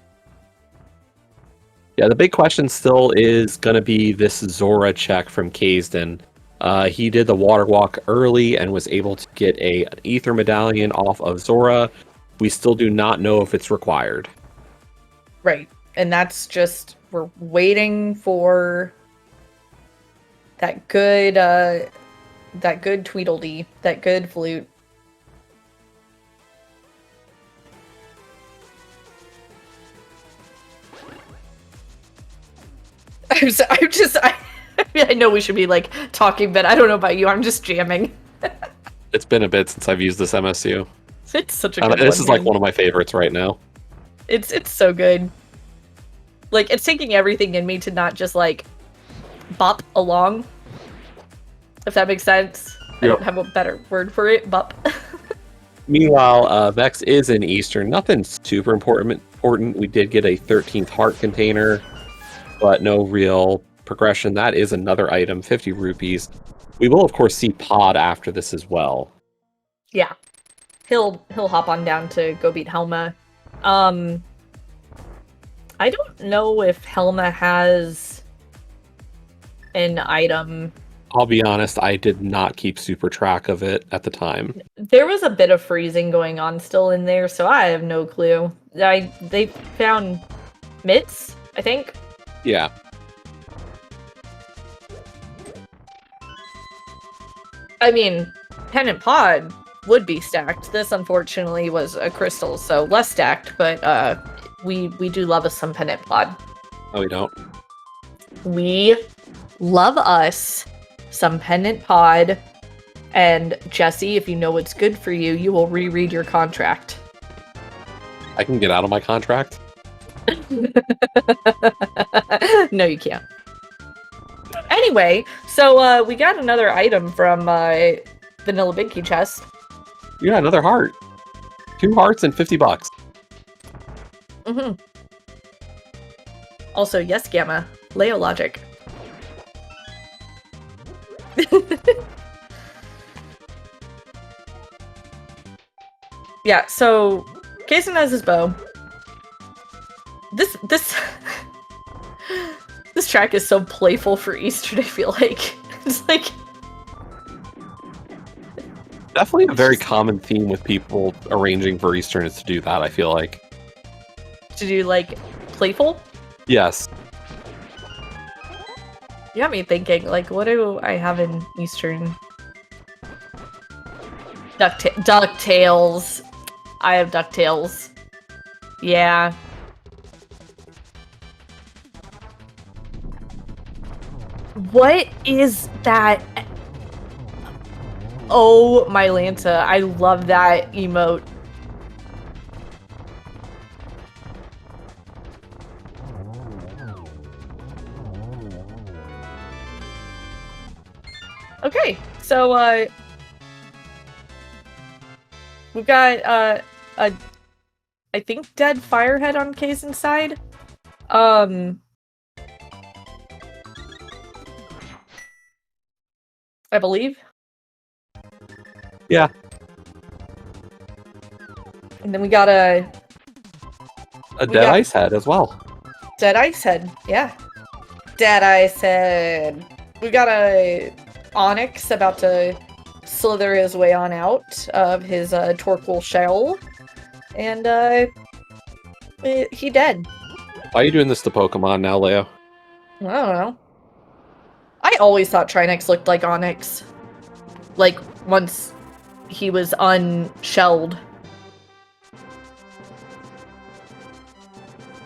Yeah, the big question still is going to be this Zora check from Kaesden. He did the water walk early and was able to get an ether medallion off of Zora. We still do not know if it's required. Right. And that's just We're waiting for that good Tweedledee, that good flute. I know we should be like talking, but I don't know about you. I'm just jamming. It's been a bit since I've used this MSU. It's such a good one. This is like one of my favorites right now. It's so good. Like, it's taking everything in me to not just like bop along. If that makes sense. Yep. I don't have a better word for it. Bop. Meanwhile, Vex is in Eastern. Nothing super important. We did get a 13th heart container, but no real progression. That is another item, 50 rupees. We will, of course, see Pod after this as well. Yeah. He'll hop on down to go beat Helma. I don't know if Helma has an item. I'll be honest, I did not keep super track of it at the time. There was a bit of freezing going on still in there, so I have no clue. They found mitts, I think. Yeah. I mean, Pennant Pod would be stacked. This, unfortunately, was a crystal, so less stacked, but we do love us some Pennant Pod. No, we don't. We love us some Pennant Pod, and Jesse, if you know what's good for you, you will reread your contract. I can get out of my contract? No, you can't. Anyway, so we got another item from Vanilla Binky Chest. Yeah, another heart. 2 hearts and $50. Mm-hmm. Also, yes, Gamma. Leo logic. Yeah, so Kaesden has his bow. This this track is so playful for Eastern, I feel like. It's like definitely a very common theme with people arranging for Eastern is to do that, I feel like. To do like playful? Yes. You got me thinking, like, what do I have in Eastern? DuckTales. I have DuckTales. Yeah. What is that? Oh, my Lanta. I love that emote. Okay, so, we've got, I think dead Firehead on Kaesden's side. I believe. Yeah. And then we got a dead ice head as well. Dead ice head, yeah. Dead ice head. We got a Onyx about to slither his way on out of his Torkoal shell. And he dead. Why are you doing this to Pokemon now, Leo? I don't know. I always thought Trinex looked like Onyx. Like, once he was unshelled.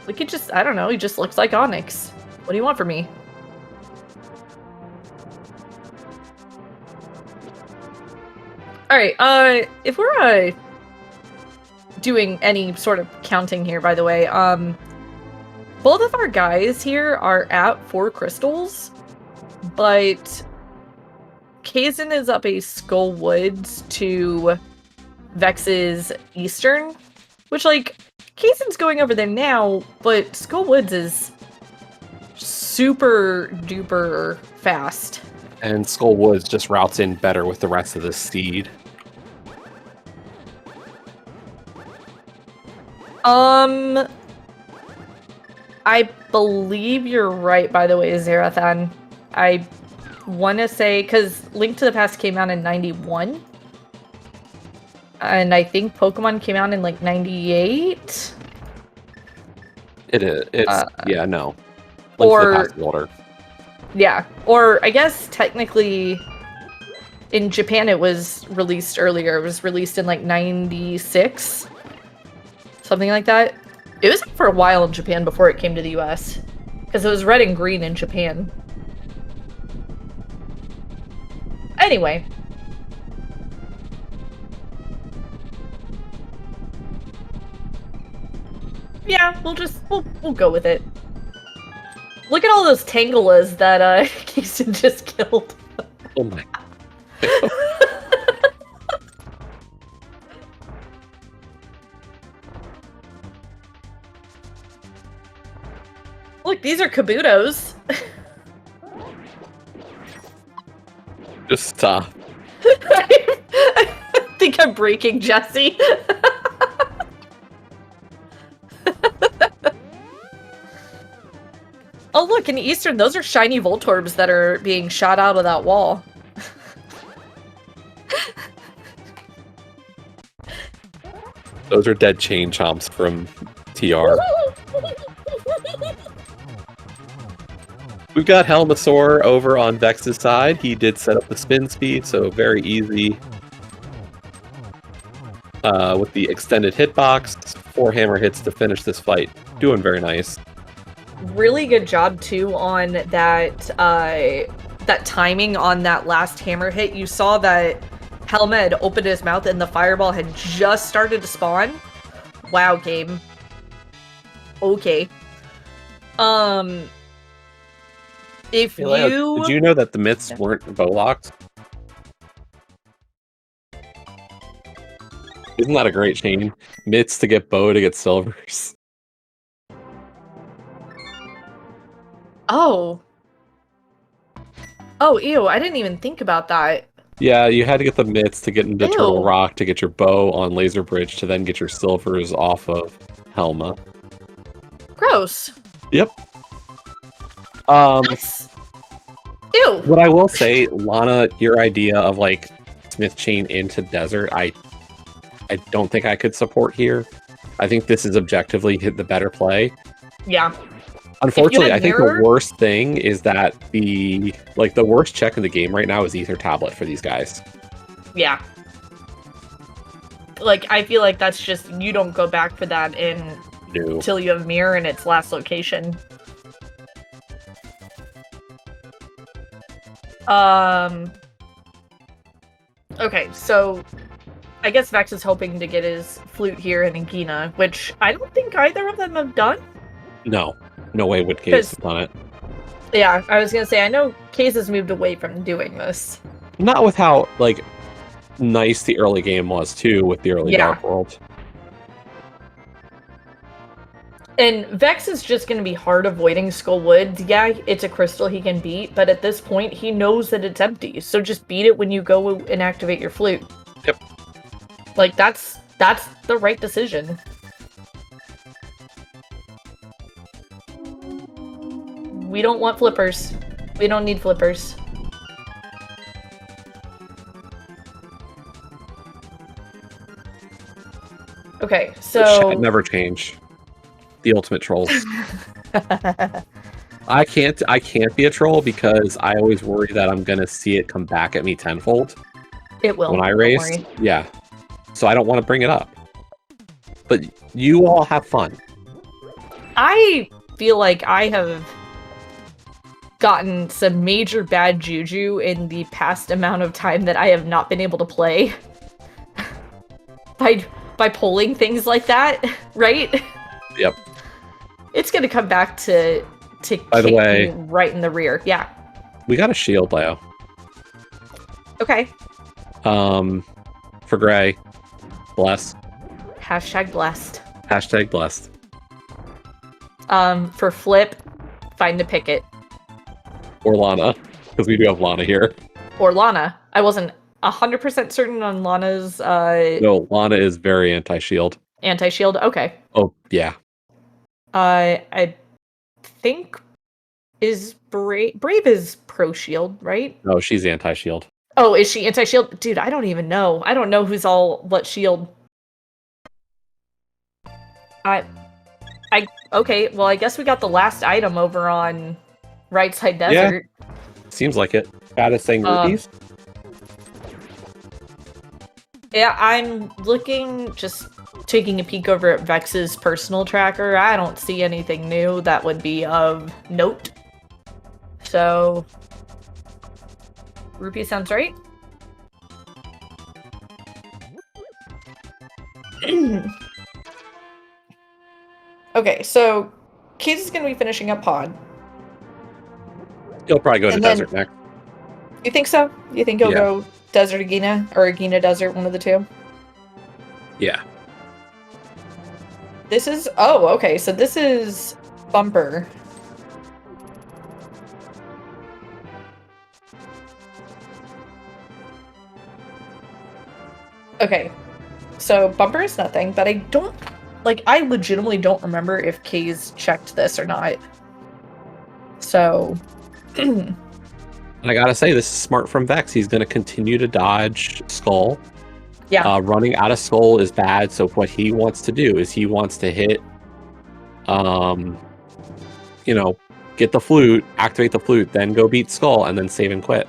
Like, it just, I don't know, he just looks like Onyx. What do you want from me? Alright, if we're, doing any sort of counting here, by the way, both of our guys here are at 4 crystals, but Kaesden is up a Skull Woods to Vex's Eastern, which, like, Kaesden's going over there now, but Skull Woods is super duper fast. And Skull Woods just routes in better with the rest of the seed. I believe you're right, by the way, Zarathan. I want to say, because Link to the Past came out in 91. And I think Pokemon came out in, like, 98? It's, yeah, no. Link to the Past order. Yeah, or I guess technically in Japan it was released earlier. It was released in like 96, something like that. It was for a while in Japan before it came to the US, because it was red and green in Japan. Anyway. Yeah, we'll go with it. Look at all those Tangulas that Kaesden just killed. Oh my. Look, these are Kabutos. Just stop. I think I'm breaking Jesse. Oh, look, in Eastern, those are shiny Voltorbs that are being shot out of that wall. Those are dead chain chomps from TR. We've got Helmasaur over on Vex's side. He did set up the spin speed, so very easy. With the extended hitbox, 4 hammer hits to finish this fight. Doing very nice. Really good job too on that that timing on that last hammer hit. You saw that Helma had opened his mouth and the fireball had just started to spawn. Wow, game. Okay. If you... Did you know that the myths weren't bow locked? Isn't that a great chain? Myths to get bow to get silvers. Oh. Oh, ew, I didn't even think about that. Yeah, you had to get the myths to get into Ew. Turtle Rock to get your bow on Laser Bridge to then get your silvers off of Helma. Gross. Yep. That's... Ew. What I will say, Lana, your idea of like Smith chain into desert, I don't think I could support here. I think this is objectively the better play. Yeah. Unfortunately, I think the worst thing is that the worst check in the game right now is Ether Tablet for these guys. Yeah. Like, I feel like that's just, you don't go back for that until you have Mirror in its last location. Okay, so I guess Vex is hoping to get his flute here in Agina, which I don't think either of them have done. No. No way would Case have done it. Yeah, I was gonna say, I know Case has moved away from doing this. Not with how, like, nice the early game was, too, with the early Dark World. And Vex is just gonna be hard avoiding Skull Woods. Yeah, it's a crystal he can beat, but at this point, he knows that it's empty, so just beat it when you go and activate your flute. Yep. Like, that's the right decision. We don't want flippers. We don't need flippers. Okay, so... Shit never change. The ultimate trolls. I can't be a troll because I always worry that I'm gonna see it come back at me tenfold. It will. When I race. Yeah. So I don't want to bring it up. But you all have fun. I feel like I have gotten some major bad juju in the past amount of time that I have not been able to play by pulling things like that, right? Yep. It's gonna come back to By the way, me right in the rear. Yeah. We got a shield, Leo. Okay. For Gray, bless. Hashtag blessed. Hashtag blessed. For Flip, find a picket. Or Lana, because we do have Lana here. Or Lana. I wasn't 100% certain on Lana's, No, Lana is very anti-shield. Anti-shield? Okay. Oh, yeah. I think Brave is pro-shield, right? No, she's anti-shield. Oh, is she anti-shield? Dude, I don't even know. I don't know who's all what shield. I Okay, well, I guess we got the last item over on Right Side Desert. Seems like it. Bad at saying rupees. Yeah, I'm looking, just taking a peek over at Vex's personal tracker. I don't see anything new that would be of note. So, rupee sounds right. Okay, so Keith is going to be finishing up Pod. He'll probably go to Desert next. You think so? You think he'll go Desert Agina or Agina Desert, one of the two? Yeah. This is... Oh, okay, so this is Bumper. Okay, so Bumper is nothing, but I don't... Like, I legitimately don't remember if Kay's checked this or not. So... I gotta say, this is smart from Vex. He's gonna continue to dodge Skull. Yeah. Running out of Skull is bad, so what he wants to do is he wants to hit... you know, get the flute, activate the flute, then go beat Skull, and then save and quit.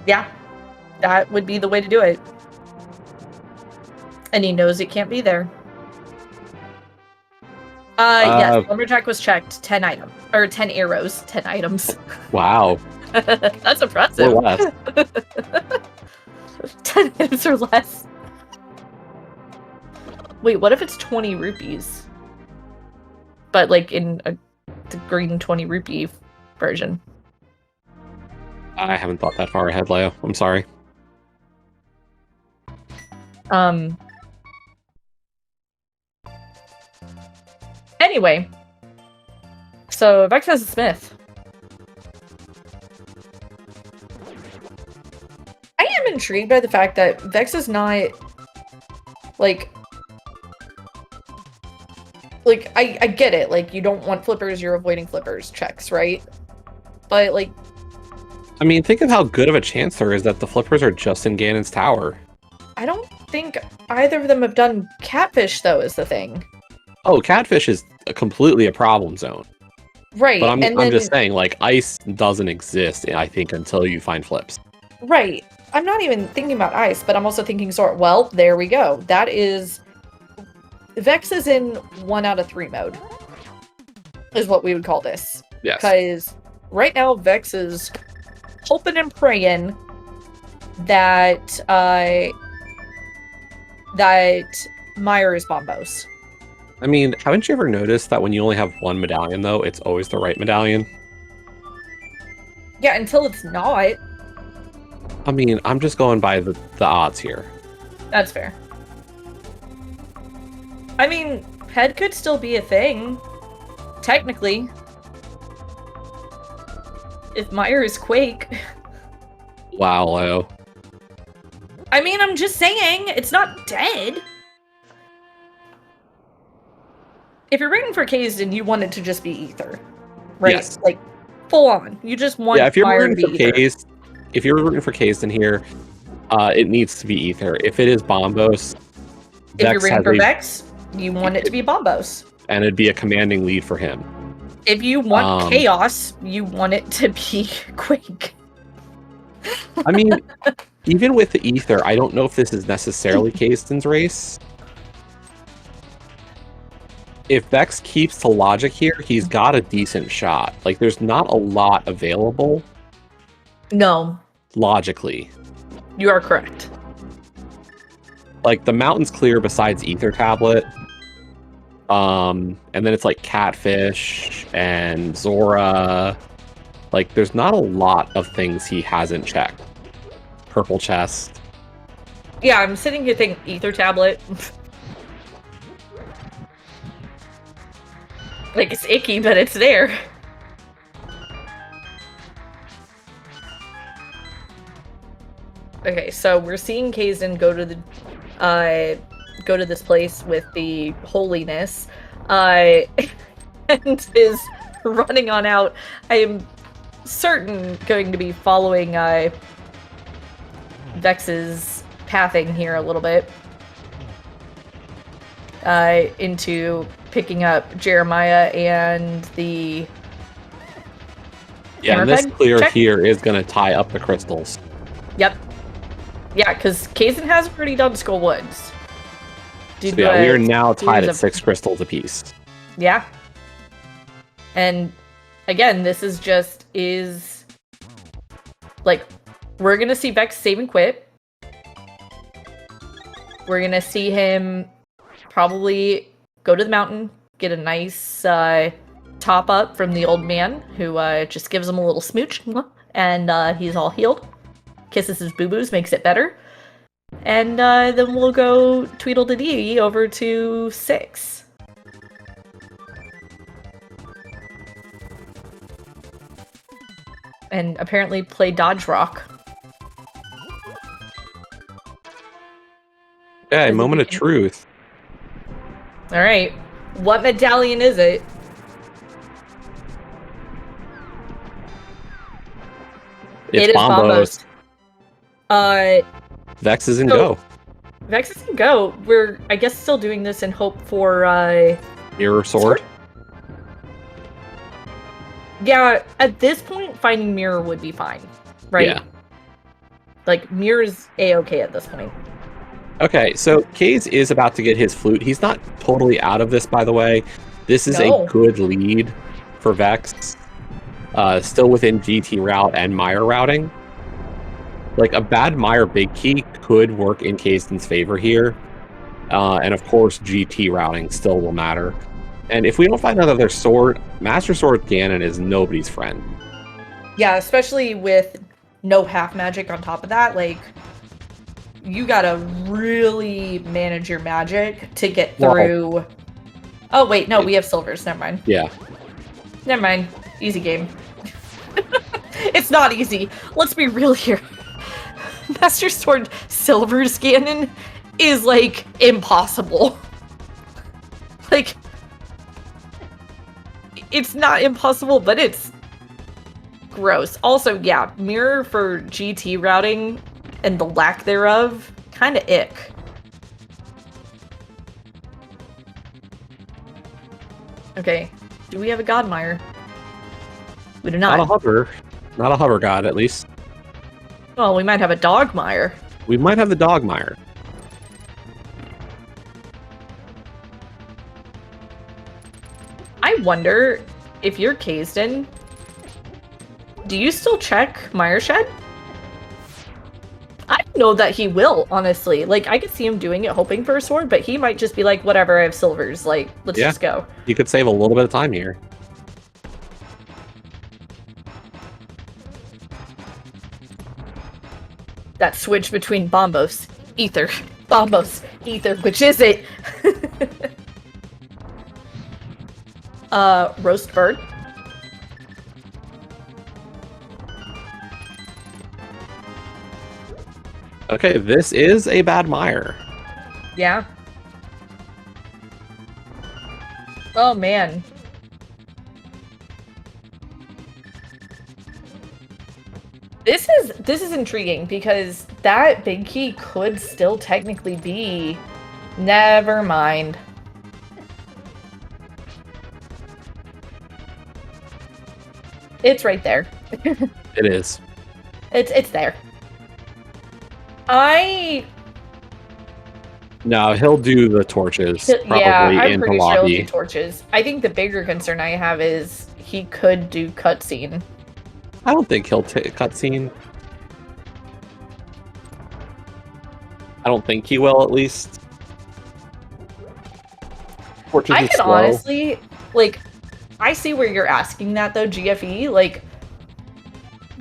Yeah. That would be the way to do it. And he knows it can't be there. Yes, Lumberjack was checked. 10 items. Or 10 arrows. 10 items. Wow. That's impressive. Or less. 10 items or less. Wait, what if it's 20 rupees? But, like, in the green 20 rupee version. I haven't thought that far ahead, Leo. I'm sorry. Anyway. So, Vex has a Smith. I am intrigued by the fact that Vex is not, like, I get it, like, you don't want flippers, you're avoiding flippers checks, right? But, like... I mean, think of how good of a chance there is that the flippers are just in Ganon's tower. I don't think either of them have done Catfish, though, is the thing. Oh, Catfish is completely a problem zone. Right, but I'm just saying, like, ice doesn't exist, I think, until you find flips. Right. I'm not even thinking about ice, but I'm also thinking sword. Well, there we go. That is... Vex is in 1 out of 3 mode. Is what we would call this. Yes. Because right now, Vex is hoping and praying that, that Meyer is Bombos. I mean, haven't you ever noticed that when you only have one medallion, though, it's always the right medallion? Yeah, until it's not. I mean, I'm just going by the odds here. That's fair. I mean, head could still be a thing. Technically. If Meyer is Quake. Wow, Leo. I mean, I'm just saying, it's not dead. If you're rooting for Kaesden, you want it to just be Ether. Right? Yes. Like, full on. You just want if you're Meyer rooting to be for Kaesden, if you're rooting for Kaesden here, it needs to be Ether. If it is Bombos, if you're rooting for Vex, you want it to be Bombos. And it'd be a commanding lead for him. If you want Chaos, you want it to be Quake. I mean, even with the Ether, I don't know if this is necessarily Kaesden's race. If Vex keeps to logic here, he's got a decent shot. Like, there's not a lot available. No. Logically. You are correct. Like, the mountain's clear besides Ether Tablet. And then it's like Catfish and Zora. Like, there's not a lot of things he hasn't checked. Purple chest. Yeah, I'm sitting here thinking Ether Tablet. Like, it's icky, but it's there. Okay, so we're seeing Kaesden go to this place with the holiness, and is running on out. I am certain going to be following Vex's pathing here a little bit into picking up Jeremiah and the Yeah, and this hammerhead clear check. here is going to tie up the crystals. Yep. Yeah, because Kaesden has already done Skull Woods. So yeah, we are now tied at 6 crystals apiece. Yeah. And again, this is like, we're going to see Vex save and quit. We're going to see him probably go to the mountain, get a nice top up from the old man, who just gives him a little smooch, and he's all healed. Kisses his boo-boos, makes it better. And then we'll go Tweedledee over to 6. And apparently play Dodge Rock. Okay, moment of truth. Alright. What medallion is it? It's Bombos. Vex is in go. Vex is in go. We're, I guess, still doing this in hope for Mirror Sword. Yeah, at this point, finding Mirror would be fine, right? Yeah. Like, Mirror's A-okay at this point. Okay, so Kaes is about to get his flute. He's not totally out of this, by the way. This is a good lead for Vex. Still within GT route and Meyer routing. Like, a bad Meyer big key could work in Kaesden's favor here. And of course, GT routing still will matter. And if we don't find another sword, Master Sword Ganon is nobody's friend. Yeah, especially with no half magic on top of that. Like, you gotta really manage your magic to get through. Well, oh, wait, no, we have silvers. Never mind. Yeah. Never mind. Easy game. It's not easy. Let's be real here. Master Sword Silver's Ganon is, like, impossible. Like, it's not impossible, but it's gross. Also, yeah, Mirror for GT routing and the lack thereof, kind of ick. Okay, do we have a Godmire? We do not. Not a hover. Not a hover god, at least. Well, we might have a Dogmire. We might have the Dogmire. I wonder if you're Kaesden, do you still check Mire Shed? I know that he will, honestly. Like, I could see him doing it, hoping for a sword, but he might just be like, whatever, I have silvers. Like, let's just go. You could save a little bit of time here. That switch between Bombos, Ether, Bombos, Ether, which is it? Roast bird. Okay, this is a bad mire. Yeah. Oh, man. This is intriguing because that big key could still technically be... Never mind. It's right there. It is. It's there. No, he'll do the torches. Probably I'm into pretty sure lobby. he'll do torches. I think the bigger concern I have is he could do cutscene. I don't think he'll take cutscene. I don't think he will, at least. Torches I could honestly, like, I see where you're asking that, though, GFE, like,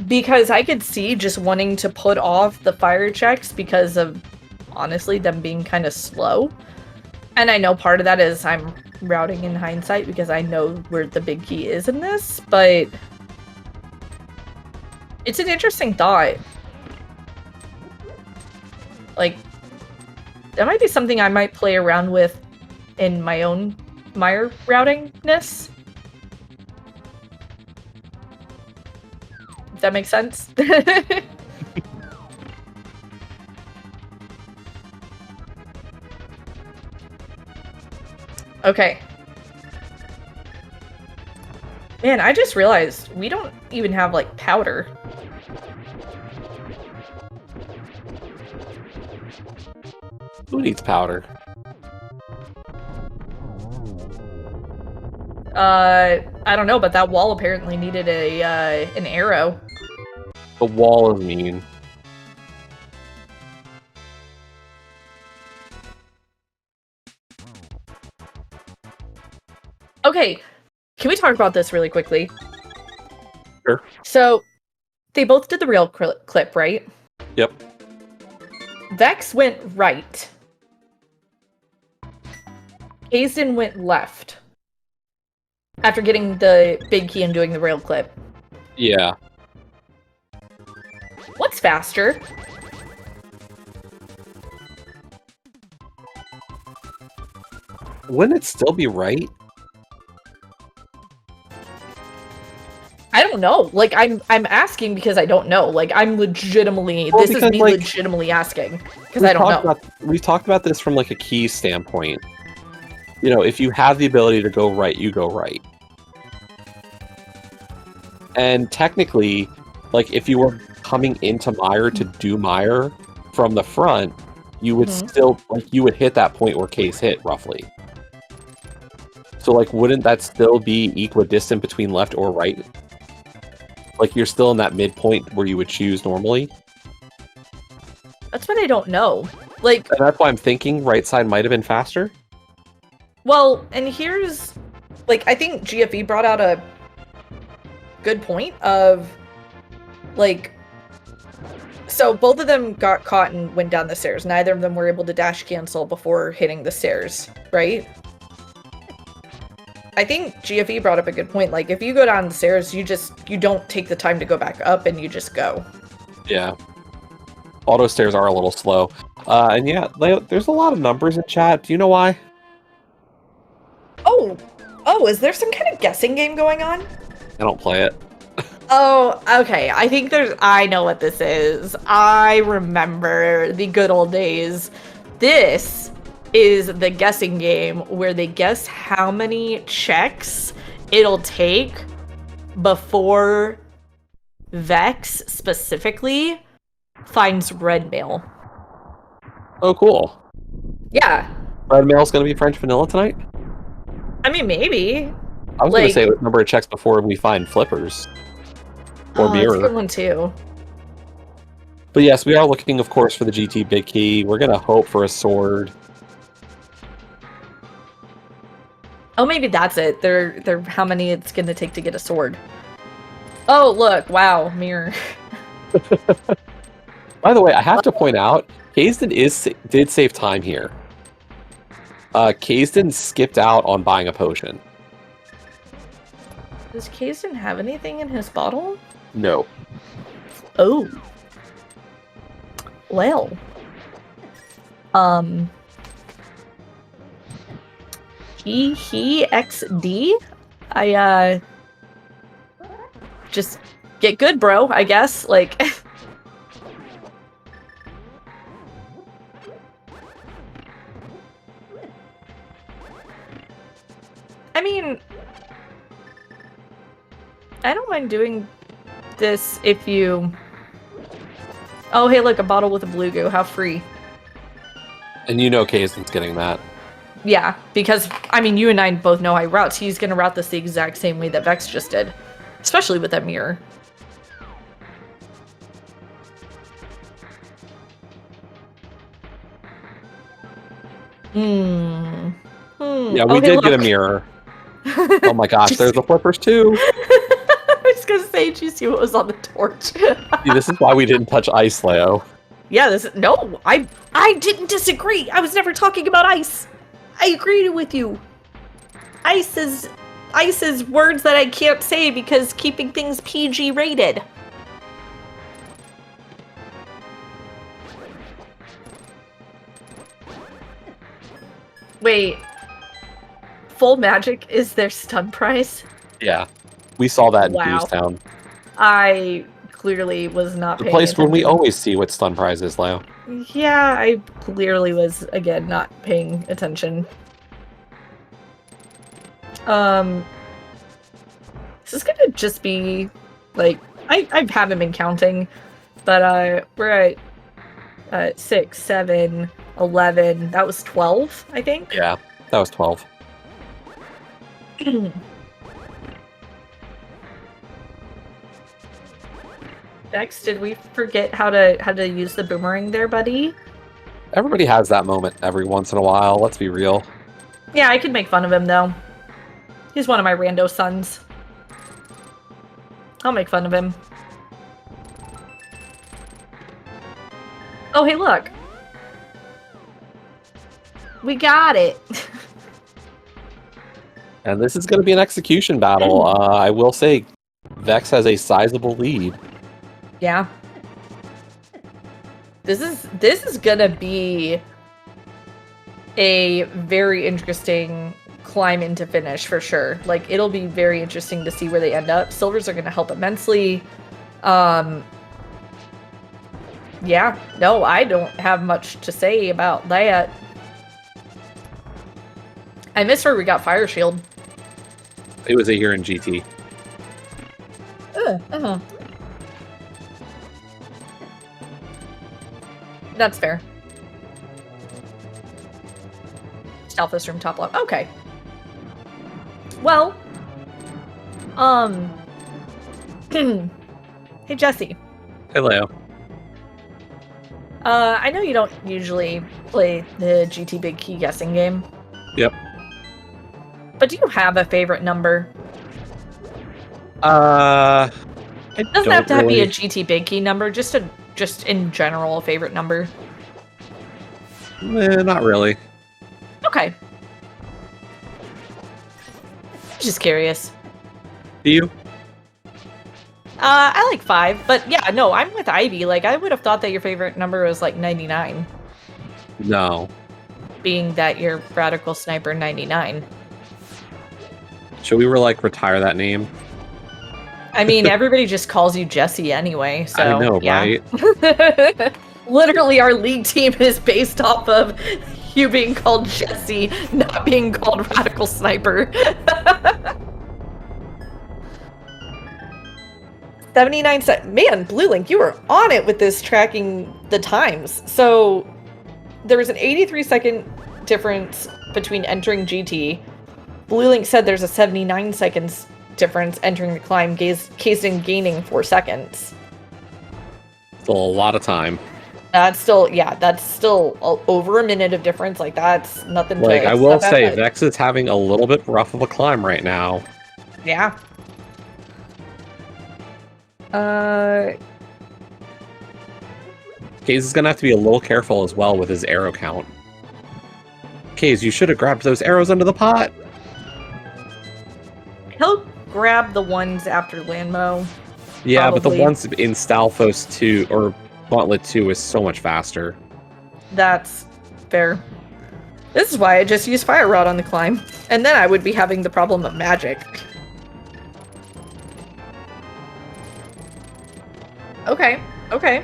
because I could see just wanting to put off the fire checks because of, honestly, them being kind of slow. And I know part of that is I'm routing in hindsight because I know where the big key is in this, but it's an interesting thought. Like, that might be something I might play around with in my own Mire routingness. If that makes sense. Okay. Man, I just realized we don't even have, like, powder. Who needs powder? I don't know, but that wall apparently needed an arrow. The wall is mean. Okay, can we talk about this really quickly? Sure. So, they both did the real clip, right? Yep. Vex went right. Kaesden went left. After getting the big key and doing the rail clip. Yeah. What's faster? Wouldn't it still be right? I don't know. Like, I'm asking because I don't know. Like, I'm legitimately, Well, this is because, me like, legitimately asking because I don't know. We've talked about this from like a key standpoint. You know, if you have the ability to go right, you go right. And technically, like, if you were coming into Mire to do Mire from the front, you would still, like, you would hit that point where Case hit, roughly. So, like, wouldn't that still be equidistant between left or right? Like, you're still in that midpoint where you would choose normally? That's what I don't know. Like, And that's why I'm thinking right side might have been faster? well, and here's, like, I think GFE brought out a good point of, like, so both of them got caught and went down the stairs. Neither of them were able to dash cancel before hitting the stairs, right? I think GFE brought up a good point. Like, if you go down the stairs, you don't take the time to go back up and you just go. Yeah. Auto stairs are a little slow. And yeah, there's a lot of numbers in chat. Do you know why? Oh, is there some kind of guessing game going on? I don't play it. Oh, okay. I know what this is. I remember the good old days. This is the guessing game where they guess how many checks it'll take before Vex specifically finds red mail. Oh, cool. Yeah. Red mail's gonna be French vanilla tonight? I mean, maybe. I was gonna say what number of checks before we find flippers. Or mirror. That's a good one too. But yes, we are looking, of course, for the GT big key. We're gonna hope for a sword. Oh, maybe that's it. They're how many it's gonna take to get a sword. Oh, look! Wow, mirror. By the way, I have to point out, Kaesden did save time here. Kaesden skipped out on buying a potion. Does Kaesden have anything in his bottle? No. Oh. Well. He XD? I, just get good, bro, I guess. Like... I mean... I don't mind doing this if you... Oh, hey, look, a bottle with a blue goo. How free. And you know Kaesden's getting that. Yeah, because, I mean, you and I both know how he routes. He's gonna route this the exact same way that Vex just did. Especially with that mirror. Yeah, we did get a mirror. Oh my gosh, there's the flippers too! I was gonna say, did you see what was on the torch? See, this is why we didn't touch ice, Leo. Yeah, no, I didn't disagree. I was never talking about ice. I agreed with you. Ice is words that I can't say because keeping things PG rated. Wait. Full Magic is their stun prize? Yeah. We saw that in Wow. Boostown. I clearly was not The paying place where we attention. always see what stun prize is, Leo. Yeah, I clearly was, again, not paying attention. This is gonna just be, like, I haven't been counting, but we're at 6, 7, 11. That was 12, I think. Yeah, that was 12. Vex, did we forget how to use the boomerang there, buddy? Everybody has that moment every once in a while, let's be real. Yeah, I can make fun of him, though. He's one of my rando sons. I'll make fun of him. Oh, hey, look. We got it. And this is going to be an execution battle. I will say, Vex has a sizable lead. Yeah. This is gonna be a very interesting climb into finish for sure. Like, it'll be very interesting to see where they end up. Silvers are gonna help immensely. Yeah, no, I don't have much to say about that. I miss where we got Fire Shield. It was a here in GT. That's fair. Stealthist room top left. Okay. Well, hey Jesse. Hello. I know you don't usually play the GT Big Key guessing game. Yep. But do you have a favorite number? It doesn't have to be a GT Big Key number, just in general a favorite number. Not really. Okay. Just curious. Do you? I like 5, but yeah, no, I'm with Ivy. Like, I would have thought that your favorite number was like 99. No. Being that you're Radical Sniper 99. Should we retire that name? I mean, everybody just calls you Jesse anyway, so I know, yeah. right? Literally, our league team is based off of you being called Jesse, not being called Radical Sniper. 79 seconds. Man, Blue Link, you were on it with this tracking the times. So there was an 83-second difference between entering GT. Blue Link said there's a 79 seconds difference entering the climb, Kaesden gaining 4 seconds. Still a lot of time. That's still over a minute of difference. Like, that's nothing to... I will say, Vex is having a little bit rough of a climb right now. Yeah. Kaze is gonna have to be a little careful as well with his arrow count. Kaze, you should have grabbed those arrows under the pot. He'll grab the ones after Landmo. Yeah, probably. But the ones in Stalfos 2 or Gauntlet 2 is so much faster. That's fair. This is why I just use Fire Rod on the climb. And then I would be having the problem of magic. Okay, okay.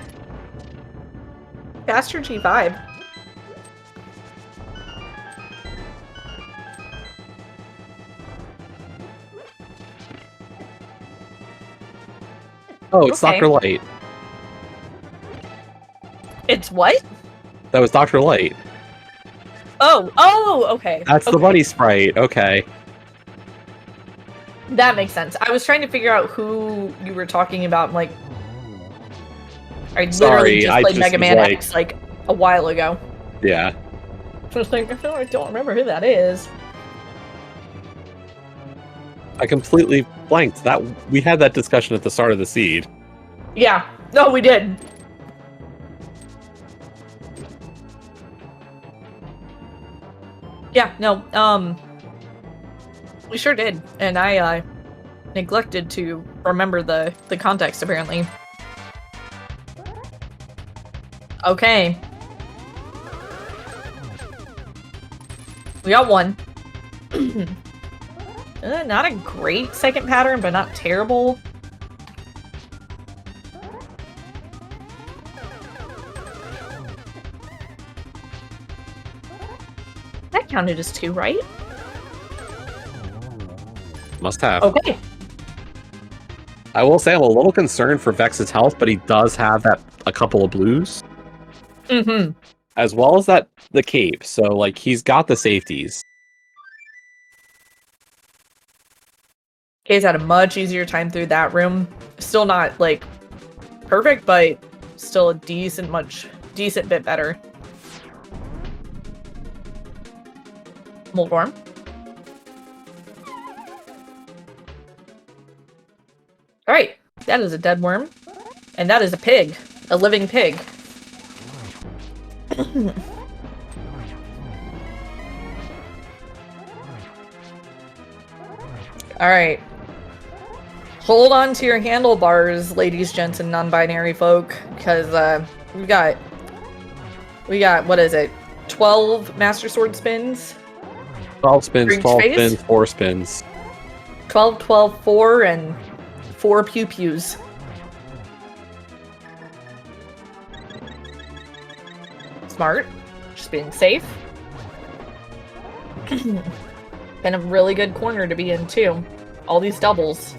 Faster G5. Oh, it's Okay. Dr. Light. It's what? That was Dr. Light. Oh, okay. That's the Okay. bunny sprite. Okay. That makes sense. I was trying to figure out who you were talking about. I'm like, I literally just played Mega Man X like a while ago. Yeah. So I was like, no, I don't remember who that is. I completely blanked. We had that discussion at the start of the seed. Yeah. No, we did. Yeah, no, we sure did. And I neglected to remember the context, apparently. Okay. We got one. Not a great second pattern, but not terrible. That counted as 2, right? Must have. Okay. I will say I'm a little concerned for Vex's health, but he does have a couple of blues. Mm-hmm. As well as the cape, so like he's got the safeties. Kay's had a much easier time through that room. Still not like perfect, but still a decent bit better. Mold worm. Alright, that is a dead worm. And that is a pig. A living pig. Alright. Hold on to your handlebars, ladies, gents, and non-binary folk, because we got, what is it? 12 Master Sword spins? 12 spins, 12 phase? spins, 4 spins. 12, 12, 4, and 4 pew-pews. Smart. Just being safe. Been a really good corner to be in, too. All these doubles.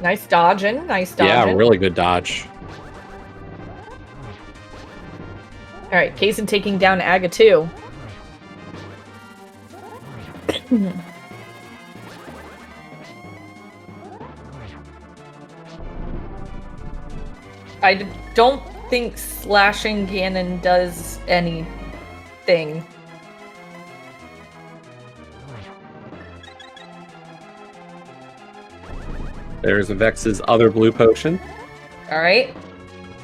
Nice dodging, nice dodging. Yeah, really good dodge. Alright, Kaesden taking down Aga too. Don't think slashing Ganon does anything. There's Vex's other blue potion. Alright.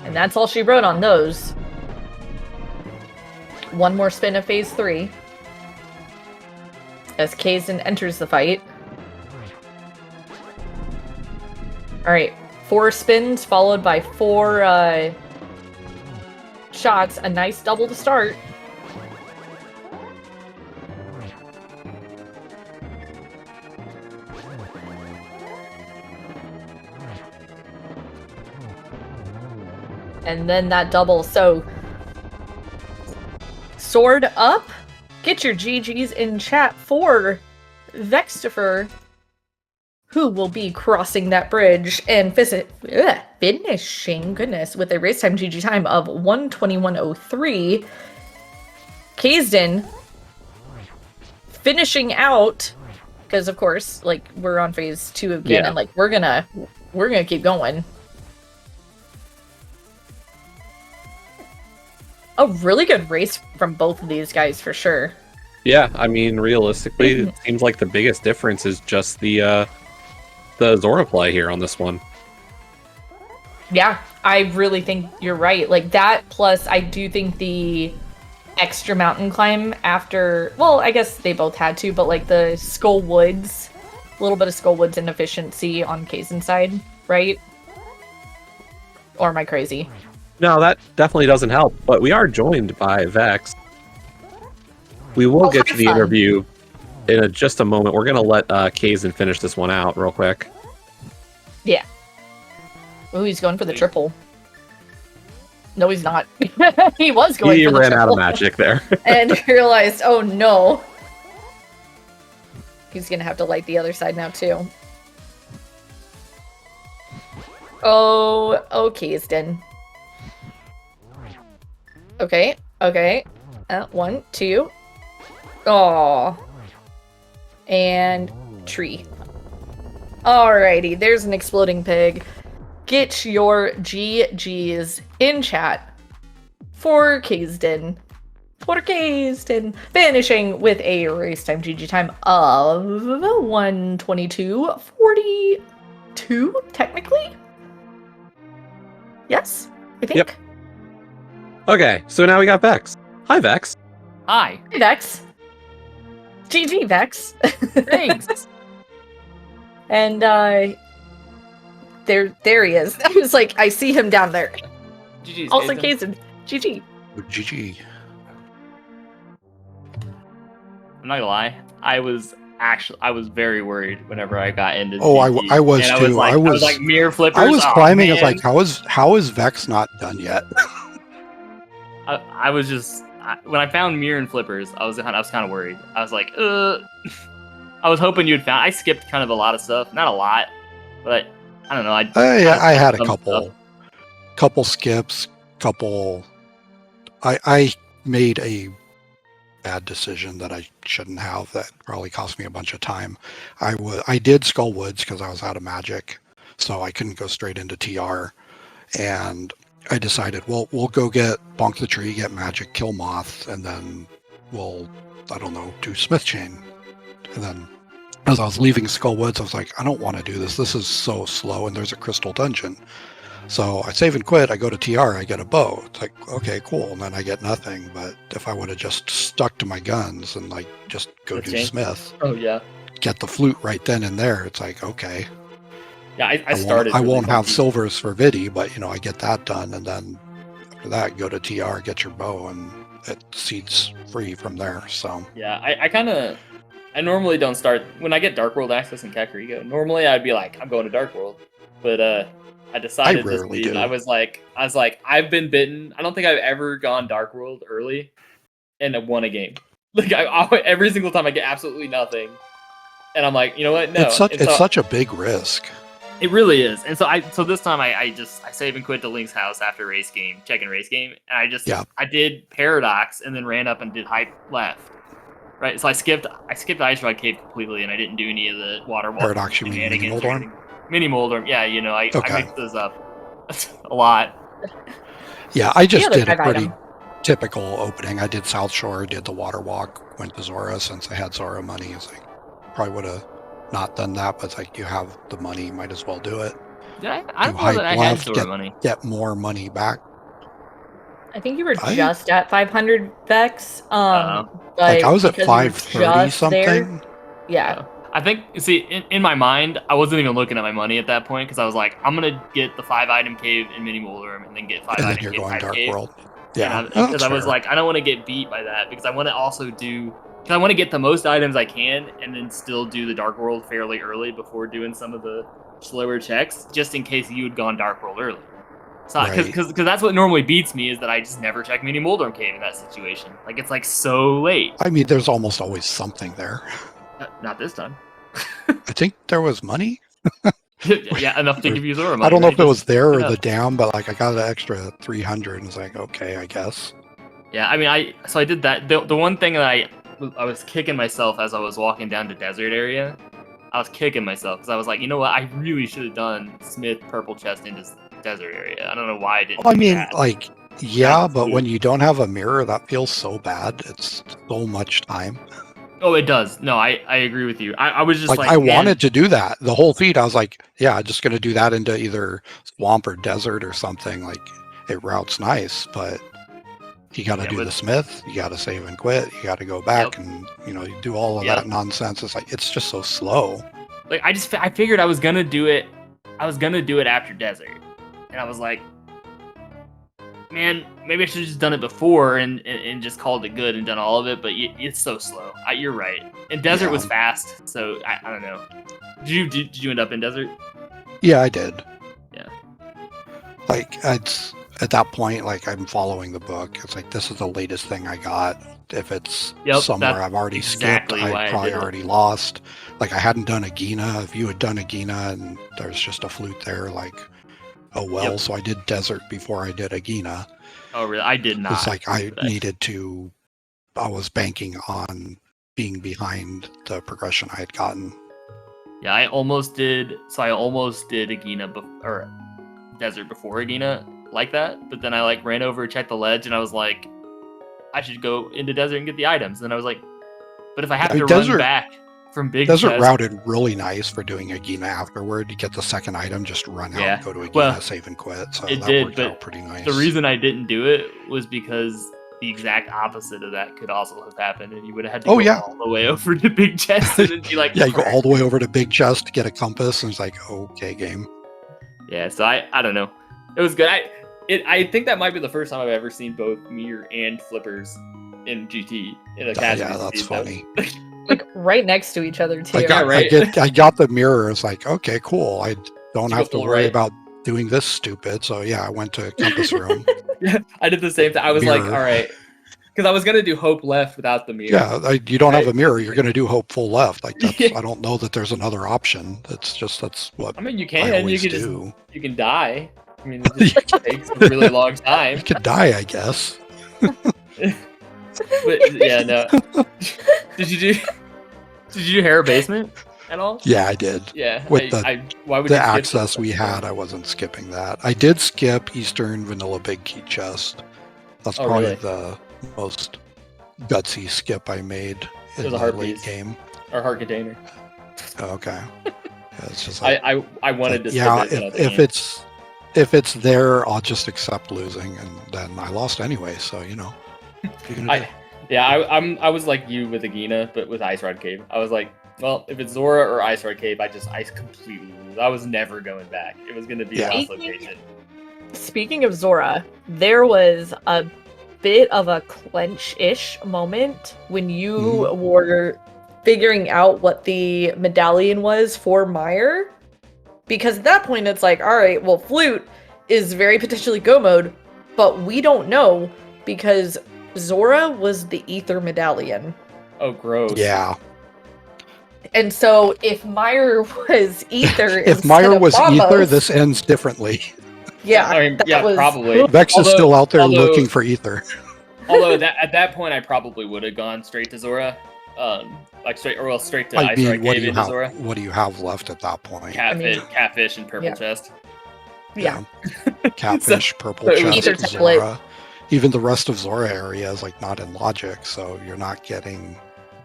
And that's all she wrote on those. One more spin of phase 3. As Kaesden enters the fight. Alright. 4 spins followed by 4 shots. A nice double to start. And then that double. So, sword up. Get your GGs in chat for VeXtopher, who will be crossing that bridge and finishing, goodness, with a race time GG time of 1:21:03. Kaesden finishing out, because of course, like, we're on phase 2 again, and like we're gonna keep going. A really good race from both of these guys, for sure. Yeah, I mean, realistically, it seems like the biggest difference is just the Zora play here on this one. Yeah, I really think you're right. Like, that, plus I do think the extra mountain climb after... Well, I guess they both had to, but, like, the Skull Woods, a little bit of Skull Woods inefficiency on Kaesden's side, right? Or am I crazy? No, that definitely doesn't help, but we are joined by Vex. We will get to the interview in just a moment. We're going to let Kaesden finish this one out real quick. Yeah. Ooh, he's going for the triple. No, he's not. He was going for the triple. He ran out of magic there. And realized, oh no. He's going to have to light the other side now, too. Oh, Kaesden. Okay, okay. 1, 2. Aww. And tree. Alrighty, there's an exploding pig. Get your GGs in chat for Kaesden. For Kaesden. Finishing with a race time GG time of 1:22:42, technically? Yes, I think. Yep. Okay, so now we got Vex. Hi, Vex. Hi. Hey, Vex. GG, Vex. Thanks. And there he is. I was like, I see him down there. GG's, Also, Kaesden. Kaesden. GG. GG. I'm not gonna lie. I was very worried whenever I got into. Oh, GG, I was and too. I was like mirror flippers. I was oh, climbing. I was man. like, how is Vex not done yet? I was just when I found mirror and flippers, I was kind of worried. I was like, I was hoping you'd found. I skipped kind of a lot of stuff, not a lot, but I don't know. I had a some couple skips, couple. I made a bad decision that I shouldn't have. That probably cost me a bunch of time. I did Skull Woods because I was out of magic, so I couldn't go straight into TR, and I decided, well, we'll go get Bonk the Tree, get magic, kill Moth, and then we'll, I don't know, do Smith Chain. And then as I was leaving Skull Woods, I was like, I don't want to do this. This is so slow, and there's a crystal dungeon. So I save and quit. I go to TR. I get a bow. It's like, okay, cool. And then I get nothing. But if I would have just stuck to my guns and like just go do Smith, Oh yeah. get the flute right then and there, it's like, okay. Yeah, I started. I really won't have funky. silvers for Vidi, but I get that done, and then after that, go to TR, get your bow, and it seeds free from there. So Yeah, I normally don't start when I get Dark World access in Kakariko. Normally I'd be like, I'm going to Dark World, but I decided this rarely week, do. I was like, I've been bitten. I don't think I've ever gone Dark World early and won a game. Like every single time I get absolutely nothing, and I'm like, you know what? No, it's such a big risk. It really is. And so this time I save and quit to Link's house after race game, check-in race game, and I did Paradox and then ran up and did Hype left. Right, so I skipped Ice Rod Cave completely, and I didn't do any of the water Paradox, you mean Mini Moldorm? Mini Moldorm, yeah, I Okay. mixed those up a lot. Yeah, I just The other did a 5 pretty item. typical opening. I did South Shore, did the Water Walk, went to Zora since I had Zora money. It's like, probably would have not done that, but it's like, you have the money, you might as well do it. Yeah, I don't Do know that I Hype had left, Zora money. get more money back. I think you were just at 500 Vex. Uh-oh. But Like I was at because you were 530 just there- something. Yeah. I think, see, in my mind, I wasn't even looking at my money at that point because I was like, I'm going to get the 5-item cave in Mini Moldorm and then get 5-item And then cave you're going Hype Dark Cave. World. Yeah, Because I was like, I don't want to get beat by that because I want to also because I want to get the most items I can and then still do the Dark World fairly early before doing some of the slower checks, just in case you had gone Dark World early. So, because that's what normally beats me is that I just never check Mini Moldorm Cave in that situation. Like it's like so late. I mean, there's almost always something there. Not this time. I think there was money. Yeah, enough to give you Zora money. I don't know right? if it was there or enough. the dam, but like I got an extra 300 and it's like, okay, I guess. Yeah, I mean, I did that. The one thing that I was kicking myself as I was walking down to desert area. I was kicking myself because I was like, you know what? I really should have done Smith purple chest into desert area. I don't know why I didn't. Well, I do mean, that. like, yeah, but cool. when you don't have a mirror, that feels so bad. It's so much time. Oh, it does. No, I agree with you. I was just like I man, wanted to do that the whole feed. I was like, yeah, I'm just going to do that into either swamp or desert or something. Like, it routes nice, but you got to do the Smith. You got to save and quit. You got to go back and you do all of that nonsense. It's like it's just so slow. Like I figured I was gonna do it. I was gonna do it after desert, and I was like, man, maybe I should have just done it before and just called it good and done all of it. But it's so slow. You're right. And desert was fast, so I don't know. Did you end up in desert? Yeah, I did. Yeah. Like it's at that point, like I'm following the book. It's like this is the latest thing I got. If it's somewhere I've already skipped, I probably already lost. Like I hadn't done a Gina. If you had done a Gina and there's just a flute there, like, oh well. So I did desert before I did a Gina. Oh really? I did not. It's like I was banking on being behind the progression I had gotten. Yeah, I almost did. So I almost did a Gina or desert before a Gina like that. But then I like ran over, checked the ledge, and I was like, I should go into desert and get the items. And I was like, but if I have to run back from big desert chest, routed really nice for doing a Gina afterward. You get the second item, just run out, go to a Gina, save and quit. So that worked out pretty nice. The reason I didn't do it was because the exact opposite of that could also have happened, and you would have had to go all the way over to big chest and then be like, you go all the way over to big chest to get a compass, and it's like, okay, game. Yeah, so I don't know. It was good. I think that might be the first time I've ever seen both mirror and flippers in GT in a casual. Yeah, that's funny. Like right next to each other too. I got the mirror. It's like, okay, cool. I don't have to worry about doing this stupid. So yeah, I went to compass room. Yeah, I did the same thing. I was like, all right, Because I was gonna do hope left without the mirror. Yeah, you don't have Right. a mirror. You're going to do hope full left. Like that's, Yeah. I don't know that there's another option. That's what I mean, you I can. You always can do. you can die. I mean, it just takes a really long time. You could die, I guess. But yeah, no. Did you do Hera Basement at all? Yeah, I did. Yeah. With why would the you skip access we had, I wasn't skipping that. I did skip Eastern Vanilla Big Key Chest. That's Oh, probably really? the most gutsy skip I made It in was a the hard late piece. game. Or Heart Container? Oh, okay. Yeah, it's just like, I wanted to skip yeah, it. but I if didn't. it's there, I'll just accept losing, and then I lost anyway. So you know, what are you gonna do? Yeah, I was like you with Agina, but with Ice Rod Cave. I was like, well, if it's Zora or Ice Rod Cave, I completely lose. I was never going back. It was going to be Yeah. lost location. Speaking of Zora, there was a bit of a clench-ish moment when you were figuring out what the medallion was for Meyer. Because at that point, it's like, all right, well, Flute is very potentially go mode, but we don't know because Zora was the ether medallion. Oh, gross. Yeah, And so if Meyer was ether, if Meyer was instead of ether, Bombos, this ends differently. yeah, I mean, that yeah, was, probably. Vex is still out there although- looking for ether. Although at that point, I probably would have gone straight to Zora, straight to I Ice mean, Rod what do Cave you into have? Zora. What do you have left at that point? Catfish, and purple yeah. chest. Yeah. Catfish, purple so it was chest, ether template. Zora. Even the rest of Zora area is like not in logic, so you're not getting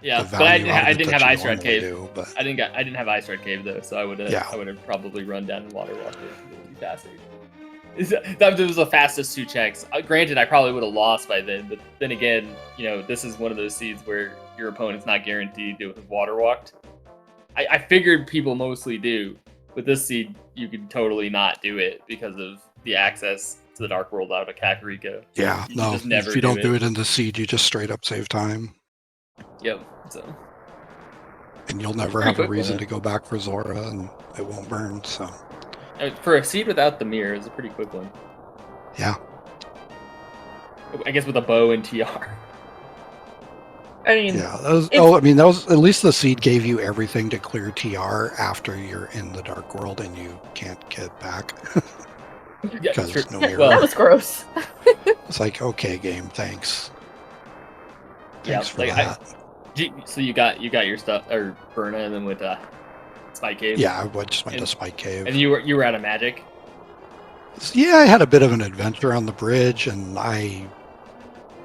Yeah, the but I value out of it didn't that have you Ice Rod normally Cave. do, but I didn't have Ice Rod Cave though, so I would have Yeah. probably run down and water walked it. It would be faster. That was the fastest 2 checks. Granted, I probably would have lost by then, but then again, this is one of those seeds where your opponent's not guaranteed to have water walked. I figured people mostly do. With this seed, you could totally not do it because of the access to the Dark World out of Kakariko. yeah, You no. just never If you don't do it in the seed, you just straight up save time, Yep. So and you'll never Pretty have a quick, reason wasn't to it? go back for Zora, and it won't burn. So for a seed without the mirror, it's a pretty quick one. yeah, I guess with a bow and TR. I mean, yeah. That was at least the seed gave you everything to clear TR after you're in the Dark World and you can't get back Yeah, because sure. no mirror. Well, that was gross. It's like, okay, game, thanks. Yeah, Thanks for like, that. So you got your stuff, or Burna, and then with Spike Cave. Yeah, I just went to and- Spike Cave. And you were out of magic. Yeah, I had a bit of an adventure on the bridge, and I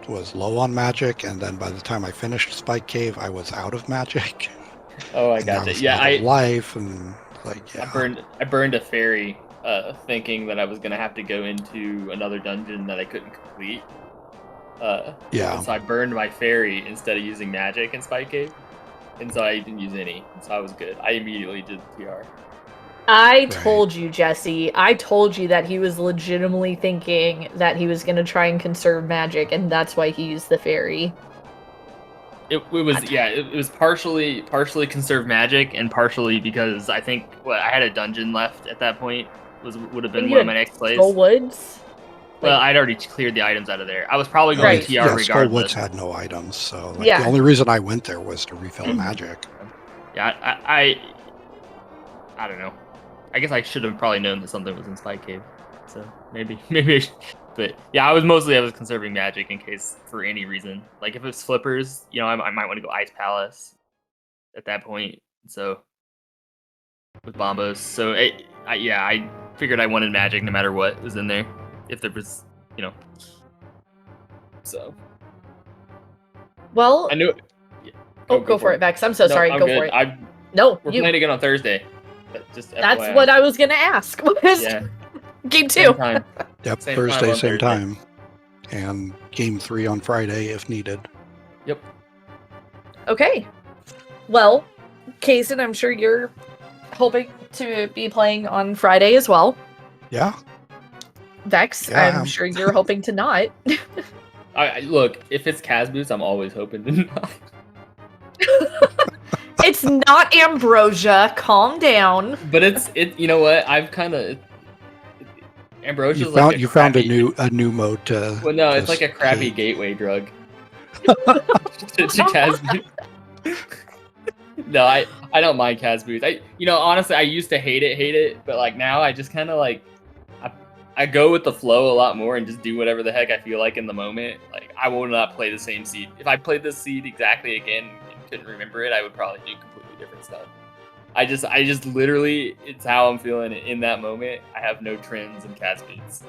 was low on magic, and then by the time I finished Spike Cave, I was out of magic. Oh, I And got I it. was Yeah, out of life, and like, yeah. I burned a fairy, thinking that I was gonna have to go into another dungeon that I couldn't complete. Yeah. So I burned my fairy instead of using magic in Spike Cave, and so I didn't use any. So I was good. I immediately did the TR. I told you, Jesse. I told you that he was legitimately thinking that he was going to try and conserve magic, and that's why he used the fairy. It was partially conserve magic, and partially because I think I had a dungeon left at that point would have been You one of had my next plays. Skull Woods? Well, I'd already cleared the items out of there. I was probably going Right. TR Yeah, regardless. Skullwoods had no items, so like, Yeah. the only reason I went there was to refill magic. Yeah, I don't know. I guess I should have probably known that something was in Spike Cave. So maybe I should. But yeah, I was conserving magic in case for any reason. Like if it's flippers, I might want to go Ice Palace at that point. So with Bombos. So I figured I wanted magic no matter what was in there. If there was, So Well, I knew. Yeah. go for it, Vex. I'm so No, sorry. I'm Go good. for it. No, We're you. playing again on Thursday. Just That's FYI. what I was going to ask. Was Yeah. Game 2. Same time. Yep, Same time Thursday, on same Thursday. time. And game 3 on Friday if needed. Yep. Okay. Well, Kaesden, I'm sure you're hoping to be playing on Friday as well. Yeah. Vex, Yeah, I I'm am. sure you're hoping to not. I look, if it's Kaz boots, I'm always hoping to not. It's not Ambrosia. Calm down. But it. You know what? I've kind of Ambrosia. You found a new mode to. Well, no, it's to like a crappy hate. gateway drug. to Kaz boots. No, I don't mind Kaz boots. Honestly, I used to hate it, but like now I just kind of like I go with the flow a lot more and just do whatever the heck I feel like in the moment. Like I will not play the same seed. If I played this seed exactly again and couldn't remember it, I would probably do completely different stuff. I just literally, it's how I'm feeling in that moment. I have no trends in Kaz boots.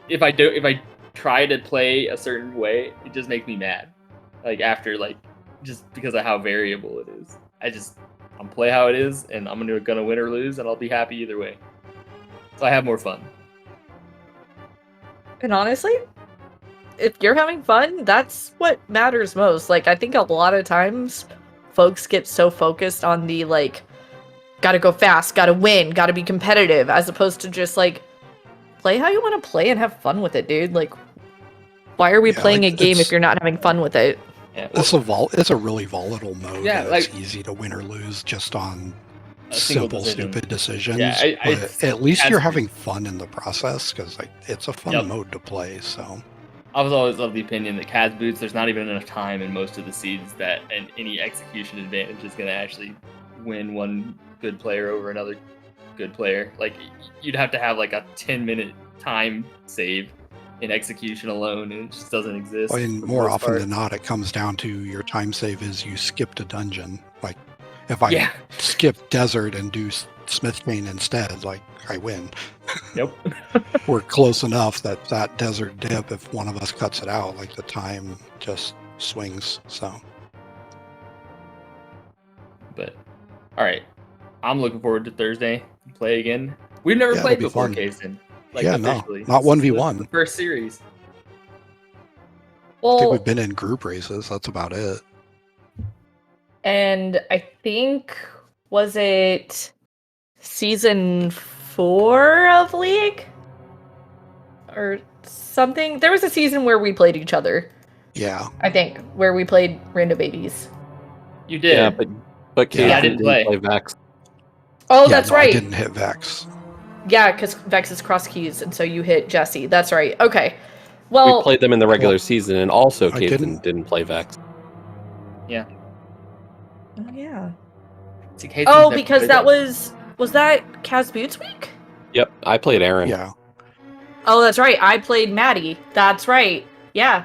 If I try to play a certain way, it just makes me mad. Like after just because of how variable it is. I'm play how it is, and I'm gonna win or lose, and I'll be happy either way. So I have more fun. And honestly, if you're having fun, that's what matters most. Like I think a lot of times folks get so focused on the like gotta go fast, gotta win, gotta be competitive, as opposed to just like play how you want to play and have fun with it, dude. Like why are we playing a game if you're not having fun with it? Yeah, it's a really volatile mode. Yeah, and it's easy to win or lose just on simple, stupid decisions. Yeah, but at least you're having fun in the process because it's a fun mode to play. So I was always of the opinion that Kaz boots, there's not even enough time in most of the seeds that any execution advantage is going to actually win one good player over another good player. Like you'd have to have like a 10-minute time save in execution alone, and it just doesn't exist. And more often than not, it comes down to your time save is you skipped a dungeon. Like if I skip desert and do Smith Chain instead, like I win. Yep. We're close enough that desert dip, if one of us cuts it out, like the time just swings. So. But all right, I'm looking forward to Thursday. Play again. We've never played before, Kaesden. Like officially. No, not 1v1. First series. Well, I think we've been in group races. That's about it. And I think, was it season 4 of League? Or something? There was a season where we played each other. Yeah. I think, where we played Random Babies. You did. Yeah, but Kaesden didn't play Vex. Oh, that's right. I didn't hit Vex. Yeah, because Vex is cross keys, and so you hit Jesse. That's right. Okay. Well, we played them in the regular season, and also Kaesden didn't play Vex. Yeah. Oh, yeah. See, because that was that Kaz Boots week? Yep, I played Aaron. Yeah. Oh, that's right. I played Maddie. That's right. Yeah.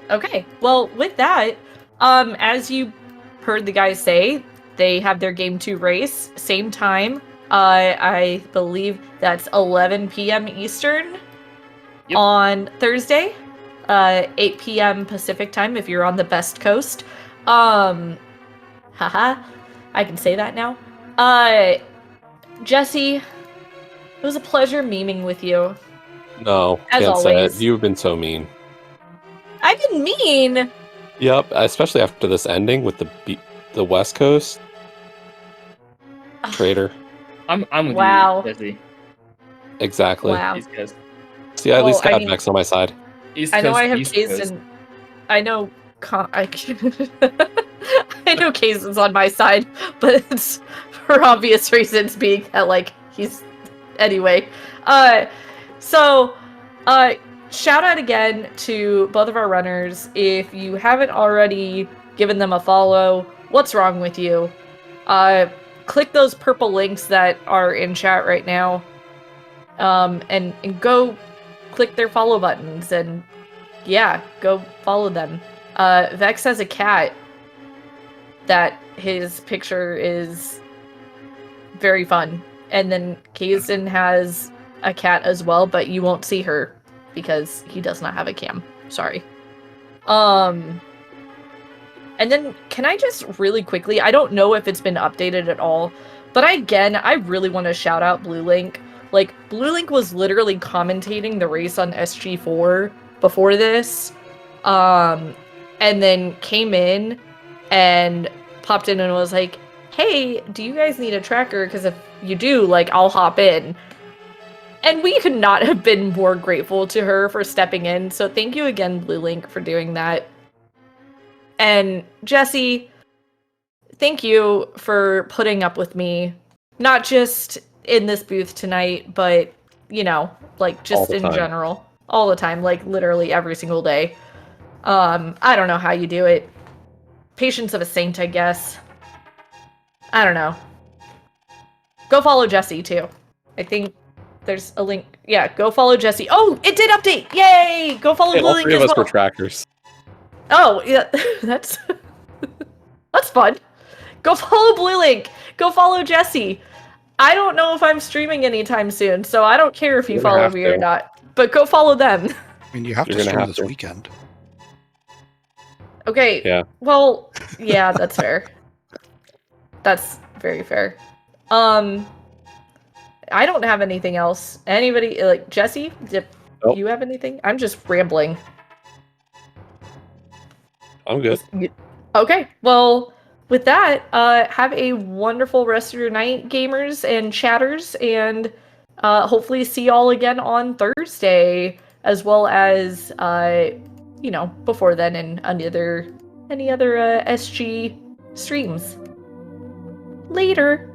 Okay. Well, with that, as you heard the guys say, they have their Game 2 race, same time. I believe that's 11 p.m. Eastern on Thursday, 8 p.m. Pacific time if you're on the best coast. Haha, I can say that now. Jesse, it was a pleasure memeing with you. No, as can't always. say it. You've been so mean. I've been mean. Yep, especially after this ending with the West Coast. Traitor. I'm with you, Jesse. Exactly. Wow. East Coast. See, I at least got Vex on my side. East I know Coast, I have East Kaesden. I know. I know Kaesden's on my side, but it's for obvious reasons, being that like he's anyway. So shout out again to both of our runners. If you haven't already given them a follow, what's wrong with you? Click those purple links that are in chat right now, and go click their follow buttons, and yeah, go follow them. Vex has a cat that his picture is very fun, and then Kaesden has a cat as well, but you won't see her because he does not have a cam. Sorry. And then, can I just really quickly, I don't know if it's been updated at all, but I really want to shout out Blue Link. Like, Blue Link was literally commentating the race on SG4 before this, and then came in and popped in and was like, hey, do you guys need a tracker? Because if you do, like, I'll hop in. And we could not have been more grateful to her for stepping in, so thank you again, Blue Link, for doing that. And Jesse, thank you for putting up with me, not just in this booth tonight, but, you know, like, just in general. all the time, like literally every single day. I don't know how you do it. Patience of a saint, I guess. I don't know. Go follow Jesse too. I think there's a link. Yeah, go follow Jesse. Oh, it did update! Yay! Go follow Hey, Blue all Link three of as us were well. trackers. Oh, yeah, that's that's fun. Go follow Blue Link. Go follow Jesse. I don't know if I'm streaming anytime soon, so I don't care if you You're gonna follow have me or to. not. But go follow them. I mean, you have You're to gonna stream have this to. weekend. Okay. Yeah. Well, yeah, that's fair. That's very fair. I don't have anything else. Anybody like Jesse? Did Nope. you have anything? I'm just rambling. I'm good. Okay. Well, with that, have a wonderful rest of your night, gamers and chatters, and hopefully see y'all again on Thursday, as well as before then in any other SG streams. Later.